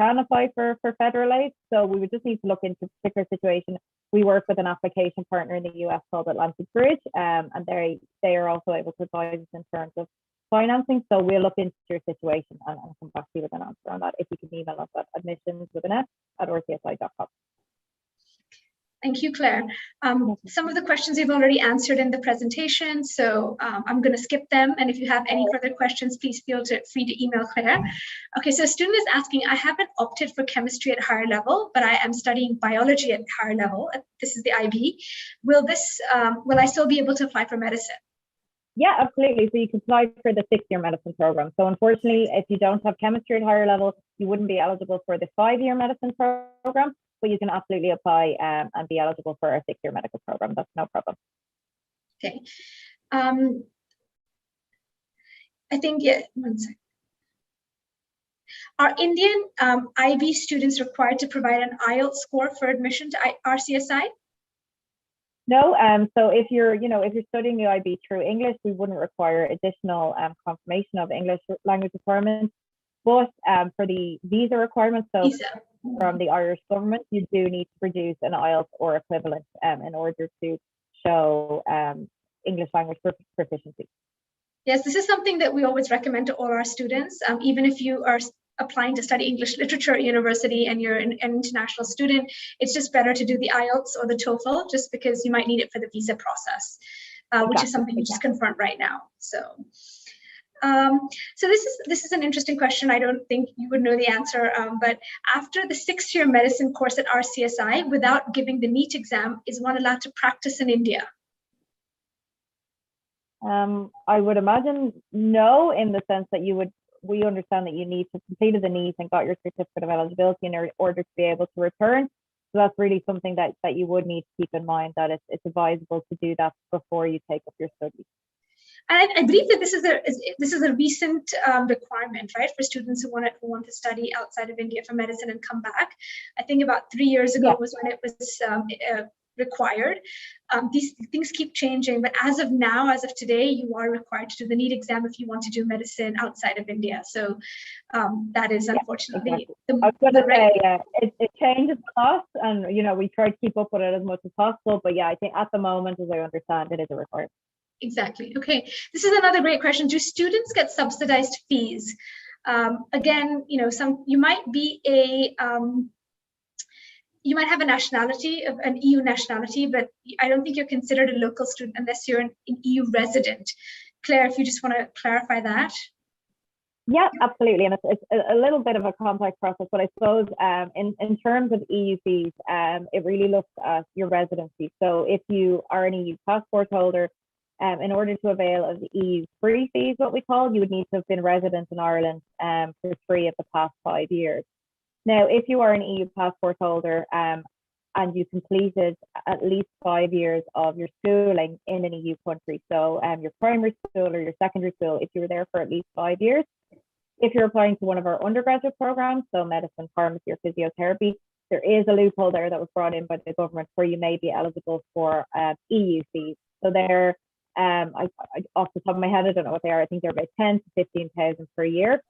can apply for federal aid, so we would just need to look into a particular situation. We work with an application partner in the US called Atlantic Bridge, and they are also able to advise us in terms of financing. So we'll look into your situation and come back to you with an answer on that. If you can email us at admissions@rcsi.com. Thank you, Claire. Some of the questions you've already answered in the presentation, so I'm going to skip them. And if you have any further questions, please feel free to email Claire. Okay, so a student is asking, I haven't opted for chemistry at higher level, but I am studying biology at higher level. This is the IB. Will I still be able to apply for medicine? Yeah, absolutely. So you can apply for the 6-year medicine program. So unfortunately, if you don't have chemistry at higher level, you wouldn't be eligible for the 5-year medicine program. But you can absolutely apply and be eligible for our 6-year medical program. That's no problem. Okay. I think, yeah, one second. Are Indian IB students required to provide an IELTS score for admission to RCSI? No, so if you're studying the IB through English, we wouldn't require additional confirmation of English language requirements. But for the visa requirements, so from the Irish government, you do need to produce an IELTS or equivalent in order to show English language proficiency. Yes, this is something that we always recommend to all our students, even if you are applying to study English literature at university and you're an international student, it's just better to do the IELTS or the TOEFL, just because you might need it for the visa process, which is something you just confirmed right now. So this is an interesting question. I don't think you would know the answer, but after the 6-year medicine course at RCSI, without giving the NEET exam, is one allowed to practice in India? I would imagine no, in the sense that we understand that you need to complete the NEET and got your certificate of eligibility in order to be able to return. So that's really something that you would need to keep in mind, that it's advisable to do that before you take up your studies. And I believe that this is a recent requirement, right, for students who want to study outside of India for medicine and come back. I think about 3 years ago was when it was required. These things keep changing, but as of now, as of today, you are required to do the NEET exam if you want to do medicine outside of India. So that is unfortunately I was going to say it changes a lot, and we try to keep up with it as much as possible. But yeah, I think at the moment, as I understand, it is a requirement. Exactly. Okay, this is another great question. Do students get subsidized fees? Again, you might be you might have a nationality, an EU nationality, but I don't think you're considered a local student unless you're an EU resident. Claire, if you just want to clarify that. Yeah, absolutely. And it's a little bit of a complex process, but I suppose in terms of EU fees, it really looks at your residency. So if you are an EU passport holder, in order to avail of the EU free fees, what we call, you would need to have been resident in Ireland for 3 of the past 5 years. Now, if you are an EU passport holder and you completed at least 5 years of your schooling in an EU country, so your primary school or your secondary school, if you were there for at least 5 years, if you're applying to one of our undergraduate programs, so medicine, pharmacy, or physiotherapy, there is a loophole there that was brought in by the government where you may be eligible for EU fees. So they're, off the top of my head, I don't know what they are. I think they're about 10 to 15,000 per year,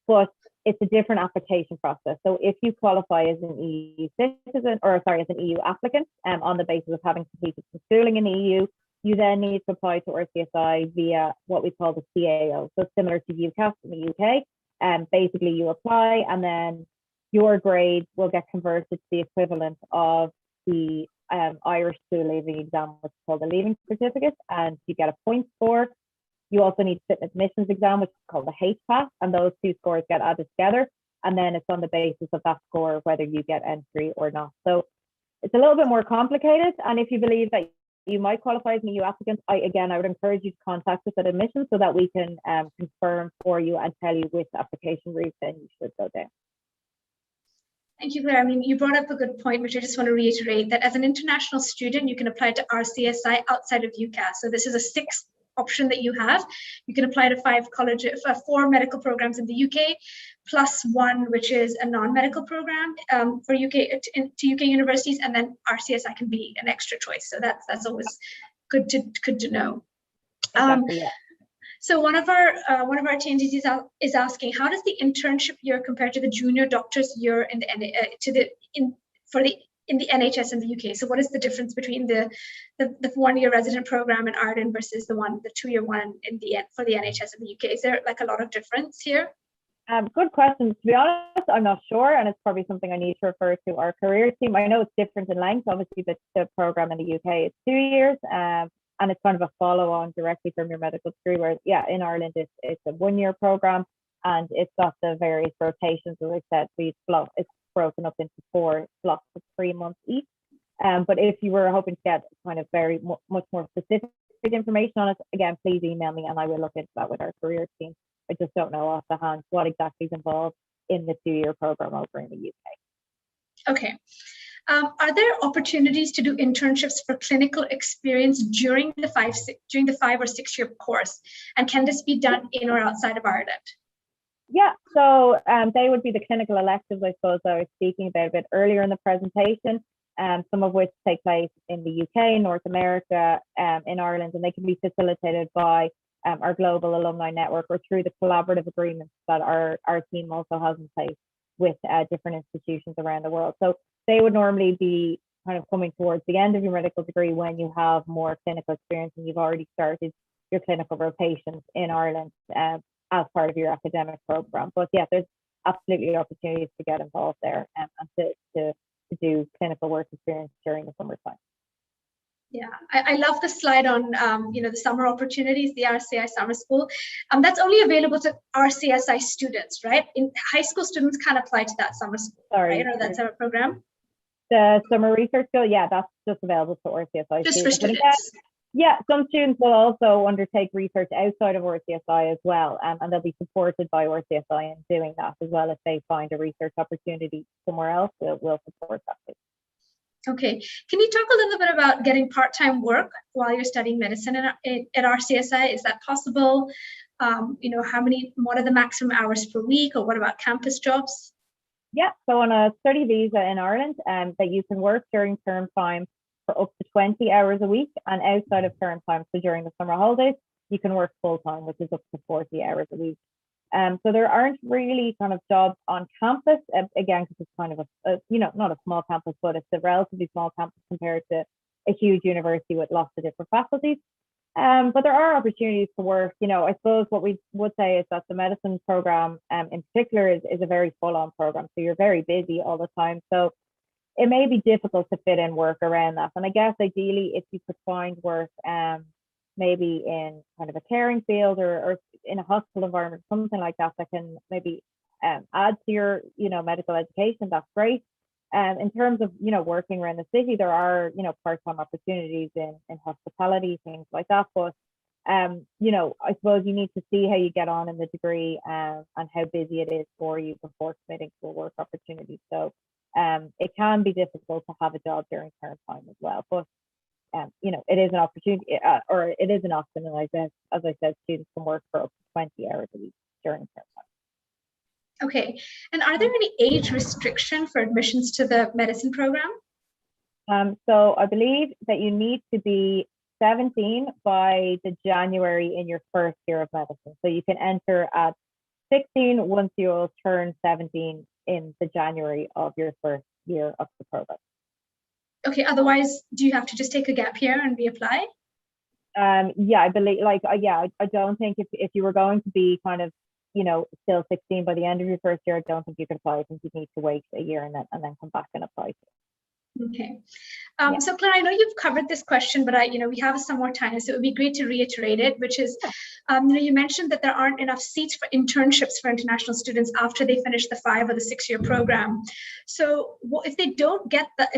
but it's a different application process. So if you qualify as an EU citizen, or sorry, as an EU applicant, on the basis of having completed some schooling in the EU, you then need to apply to RCSI via what we call the CAO. So similar to UCAS in the UK. Basically you apply and then your grade will get converted to the equivalent of the Irish school leaving exam, which is called the Leaving Certificate, and you get a point score. You also need to sit an admissions exam, which is called the HPAS, and those 2 scores get added together. And then it's on the basis of that score whether you get entry or not. So it's a little bit more complicated. And if you believe that you might qualify as an EU applicant, I would encourage you to contact us at admission so that we can confirm for you and tell you which application route then you should go down. Thank you, Claire. I mean, you brought up a good point, which I just want to reiterate, that as an international student, you can apply to RCSI outside of UCAS. So this is a 6th option that you have. You can apply to 4 medical programs in the UK, plus 1, which is a non-medical program for UK to UK universities, and then RCSI can be an extra choice. So that's always good to know. Exactly, yeah. So one of our attendees is asking, how does the internship year compare to the junior doctor's year in the NHS in the UK? So what is the difference between the 1-year resident program in Ireland versus the 2-year one for the NHS in the UK? Is there like a lot of difference here? Good question. To be honest, I'm not sure, and it's probably something I need to refer to our careers team. I know it's different in length. Obviously, the program in the UK is 2 years, and it's kind of a follow-on directly from your medical degree. Whereas, in Ireland it's a 1-year program, and it's got the various rotations, as I said. So it's broken up into 4 slots of 3 months each. But if you were hoping to get kind of much more specific information on it, again, please email me and I will look into that with our career team. I just don't know off the hand what exactly is involved in the 2-year program over in the UK. Okay. Are there opportunities to do internships for clinical experience during the 5 or 6 year course? And can this be done in or outside of Ireland? Yeah, so they would be the clinical electives, I suppose, I was speaking about a bit earlier in the presentation, some of which take place in the UK, North America, in Ireland, and they can be facilitated by our global alumni network or through the collaborative agreements that our team also has in place with different institutions around the world. So they would normally be kind of coming towards the end of your medical degree when you have more clinical experience and you've already started your clinical rotations in Ireland as part of your academic program. But yeah, there's absolutely opportunities to get involved there and to do clinical work experience during the summertime. Yeah, I love the slide on the summer opportunities, the RCI summer school. That's only available to RCSI students, right? In high school students can't apply to that summer school, right? Or that summer program. The summer research school, yeah, that's just available to RCSI just students. For students. Yeah, some students will also undertake research outside of RCSI as well, and they'll be supported by RCSI in doing that as well. If they find a research opportunity somewhere else, we'll support that too. Okay, can you talk a little bit about getting part-time work while you're studying medicine at RCSI? Is that possible? What are the maximum hours per week, or what about campus jobs? Yeah, so on a study visa in Ireland, that you can work during term time for up to 20 hours a week, and outside of term time, so during the summer holidays, you can work full time, which is up to 40 hours a week. So there aren't really kind of jobs on campus, again, because it's kind of not a small campus, but it's a relatively small campus compared to a huge university with lots of different faculties. But there are opportunities to work. I suppose what we would say is that the medicine program in particular is a very full-on program. So you're very busy all the time. So it may be difficult to fit in work around that. And I guess ideally, if you could find work maybe in kind of a caring field or in a hospital environment, something like that, that can maybe add to your, medical education, that's great. In terms of, working around the city, there are, part-time opportunities in hospitality, things like that. But, I suppose you need to see how you get on in the degree and how busy it is for you before committing to a work opportunity. So it can be difficult to have a job during term time as well. But, it is an opportunity or it is an option. And as I said, students can work for up to 20 hours a week during term time. Okay. And are there any age restriction for admissions to the medicine program? So I believe that you need to be 17 by the January in your first year of medicine. So you can enter at 16 once you will turn 17 in the January of your first year of the program. Okay. Otherwise, do you have to just take a gap year and reapply? Yeah, I believe I don't think if you were going to be kind of, still 16 by the end of your first year, I don't think you could apply. I think you need to wait a year and then come back and apply. Okay. So Claire, I know you've covered this question, but we have some more time, so it would be great to reiterate it, which is, you mentioned that there aren't enough seats for internships for international students after they finish the 5 or the 6 year program. So if they don't get the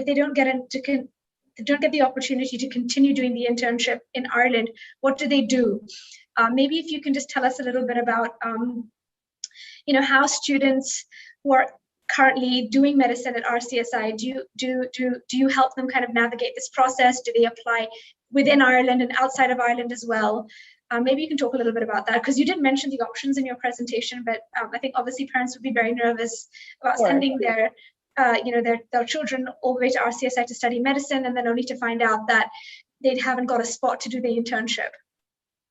opportunity to continue doing the internship in Ireland, what do they do? Maybe if you can just tell us a little bit about, how students who are currently doing medicine at RCSI, do you help them kind of navigate this process? Do they apply within Ireland and outside of Ireland as well? Maybe you can talk a little bit about that, because you did mention the options in your presentation, but I think obviously parents would be very nervous about sending their children all the way to RCSI to study medicine, and then only to find out that they haven't got a spot to do the internship.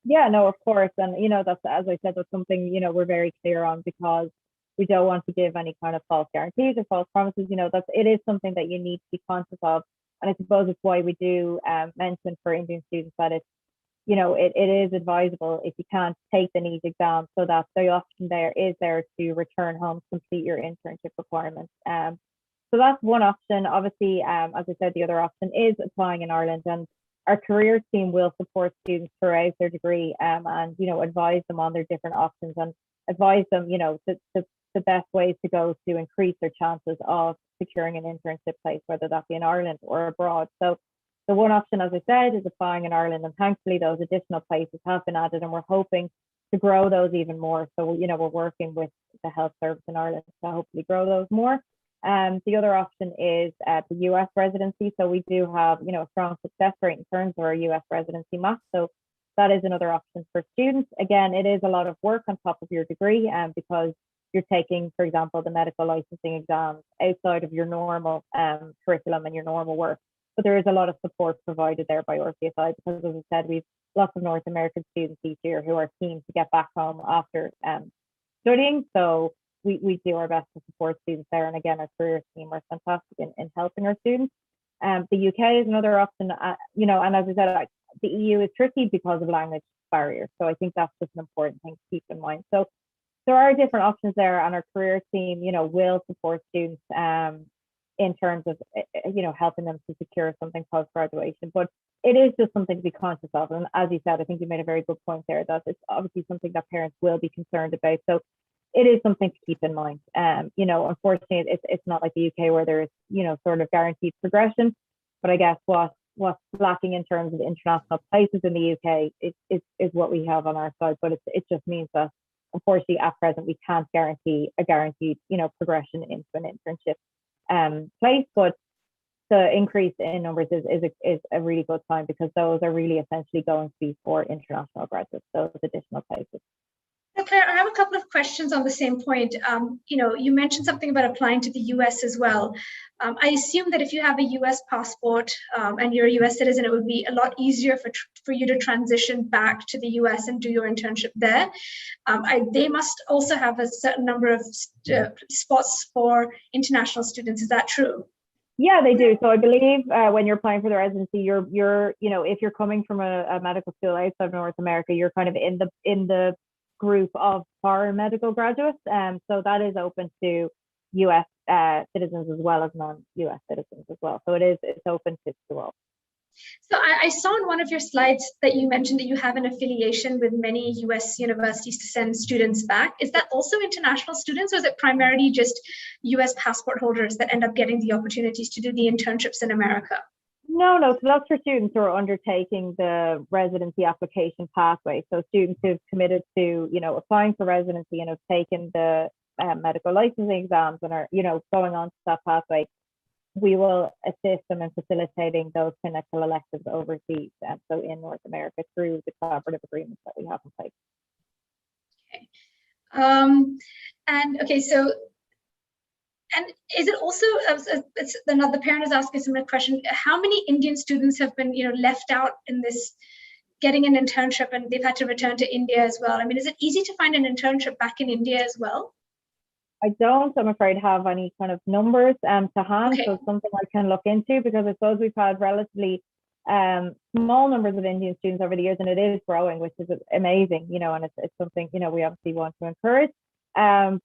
Yeah, no, of course. And, that's, as I said, that's something, we're very clear on, because we don't want to give any kind of false guarantees or false promises. It is something that you need to be conscious of. And I suppose it's why we do mention for Indian students that it's, it is advisable if you can't take the NEET exam, so that the option there is there to return home, complete your internship requirements. So that's one option. Obviously, as I said, the other option is applying in Ireland, and our careers team will support students throughout their degree and, advise them on their different options and advise them, the best ways to go to increase their chances of securing an internship place, whether that be in Ireland or abroad. So the one option, as I said, is applying in Ireland, and thankfully those additional places have been added, and we're hoping to grow those even more. So, we're working with the health service in Ireland to hopefully grow those more. The other option is the US residency. So we do have, a strong success rate in terms of our US residency match. So that is another option for students. Again, it is a lot of work on top of your degree, because you're taking, for example, the medical licensing exams outside of your normal curriculum and your normal work. But there is a lot of support provided there by RCSI, because, as I said, we've lots of North American students each year who are keen to get back home after studying. So we do our best to support students there. And again, our careers team are fantastic in helping our students. The UK is another option, and as I said, the EU is tricky because of language barriers. So I think that's just an important thing to keep in mind. So there are different options there, and our career team, will support students in terms of, helping them to secure something post-graduation. But it is just something to be conscious of. And as you said, I think you made a very good point there, that it's obviously something that parents will be concerned about. So it is something to keep in mind. Unfortunately, it's not like the UK where there's, sort of guaranteed progression. But I guess what's lacking in terms of international places in the UK is what we have on our side. But it just means that, unfortunately, at present, we can't guarantee a guaranteed, progression into an internship place. But the increase in numbers is a really good sign, because those are really essentially going to be for international graduates, those additional places. So Claire, I have a couple of questions on the same point. You mentioned something about applying to the US as well. I assume that if you have a US passport and you're a US citizen, it would be a lot easier for you to transition back to the US and do your internship there. They must also have a certain number of spots for international students. Is that true? Yeah, they do. So I believe when you're applying for the residency, you're if you're coming from a medical school outside of North America, you're kind of in the group of foreign medical graduates. So that is open to US citizens as well as non-US citizens as well. So it's open to all. So I saw in one of your slides that you mentioned that you have an affiliation with many US universities to send students back. Is that also international students, or is it primarily just US passport holders that end up getting the opportunities to do the internships in America? No, so that's for students who are undertaking the residency application pathway. So students who've committed to, applying for residency and have taken the medical licensing exams and are, going on to that pathway. We will assist them in facilitating those clinical electives overseas, and so in North America through the collaborative agreements that we have in place. Okay. And is it also, another parent is asking a similar question, how many Indian students have been, left out in this getting an internship and they've had to return to India as well? I mean, is it easy to find an internship back in India as well? I don't, I'm afraid, have any kind of numbers to hand, okay. So it's something I can look into, because I suppose we've had relatively small numbers of Indian students over the years, and it is growing, which is amazing, and it's something, we obviously want to encourage.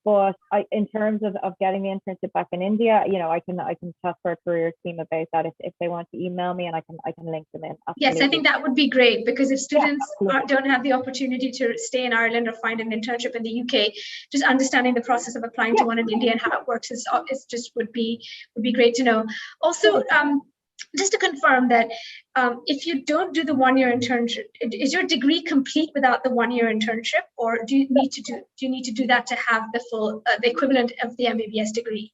But in terms of getting the internship back in India, I can chat for a career team about that if they want to email me, and I can link them in. Absolutely. Yes, I think that would be great, because if students don't have the opportunity to stay in Ireland or find an internship in the UK, just understanding the process of applying to one in India and how it works is just would be great to know. Also, just to confirm that if you don't do the 1-year internship, is your degree complete without the 1-year internship, or do you need to do that to have the full the equivalent of the MBBS degree?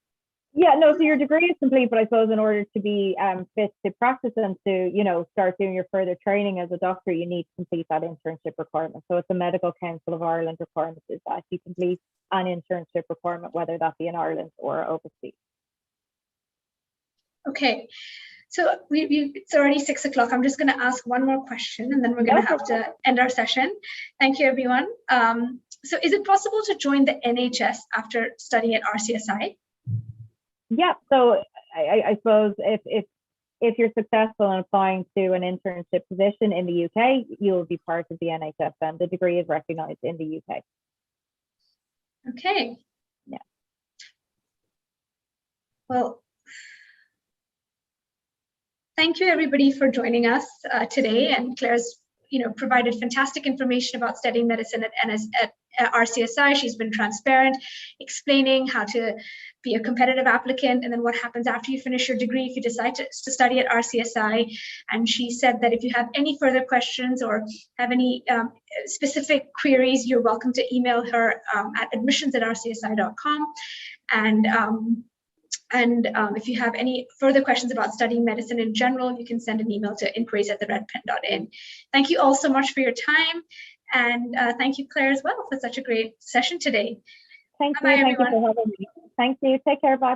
Yeah, no, so your degree is complete, but I suppose in order to be fit to practice and to, start doing your further training as a doctor, you need to complete that internship requirement. So it's a Medical Council of Ireland requirement, is that you complete an internship requirement, whether that be in Ireland or overseas. Okay. So it's already 6 o'clock. I'm just going to ask one more question, and then we're going to have to end our session. Thank you, everyone. So is it possible to join the NHS after studying at RCSI? Yeah, so I suppose if you're successful in applying to an internship position in the UK, you'll be part of the NHS, and the degree is recognised in the UK. Okay. Yeah. Well, thank you, everybody, for joining us today. And Claire's, provided fantastic information about studying medicine at RCSI. She's been transparent, explaining how to be a competitive applicant, and then what happens after you finish your degree if you decide to study at RCSI. And she said that if you have any further questions or have any specific queries, you're welcome to email her at admissions@rcsi.com. And if you have any further questions about studying medicine in general, you can send an email to inquiries@theredpen.in. Thank you all so much for your time. And thank you, Claire, as well, for such a great session today. Thank you. Thank you for having me. Thank you. Take care. Bye.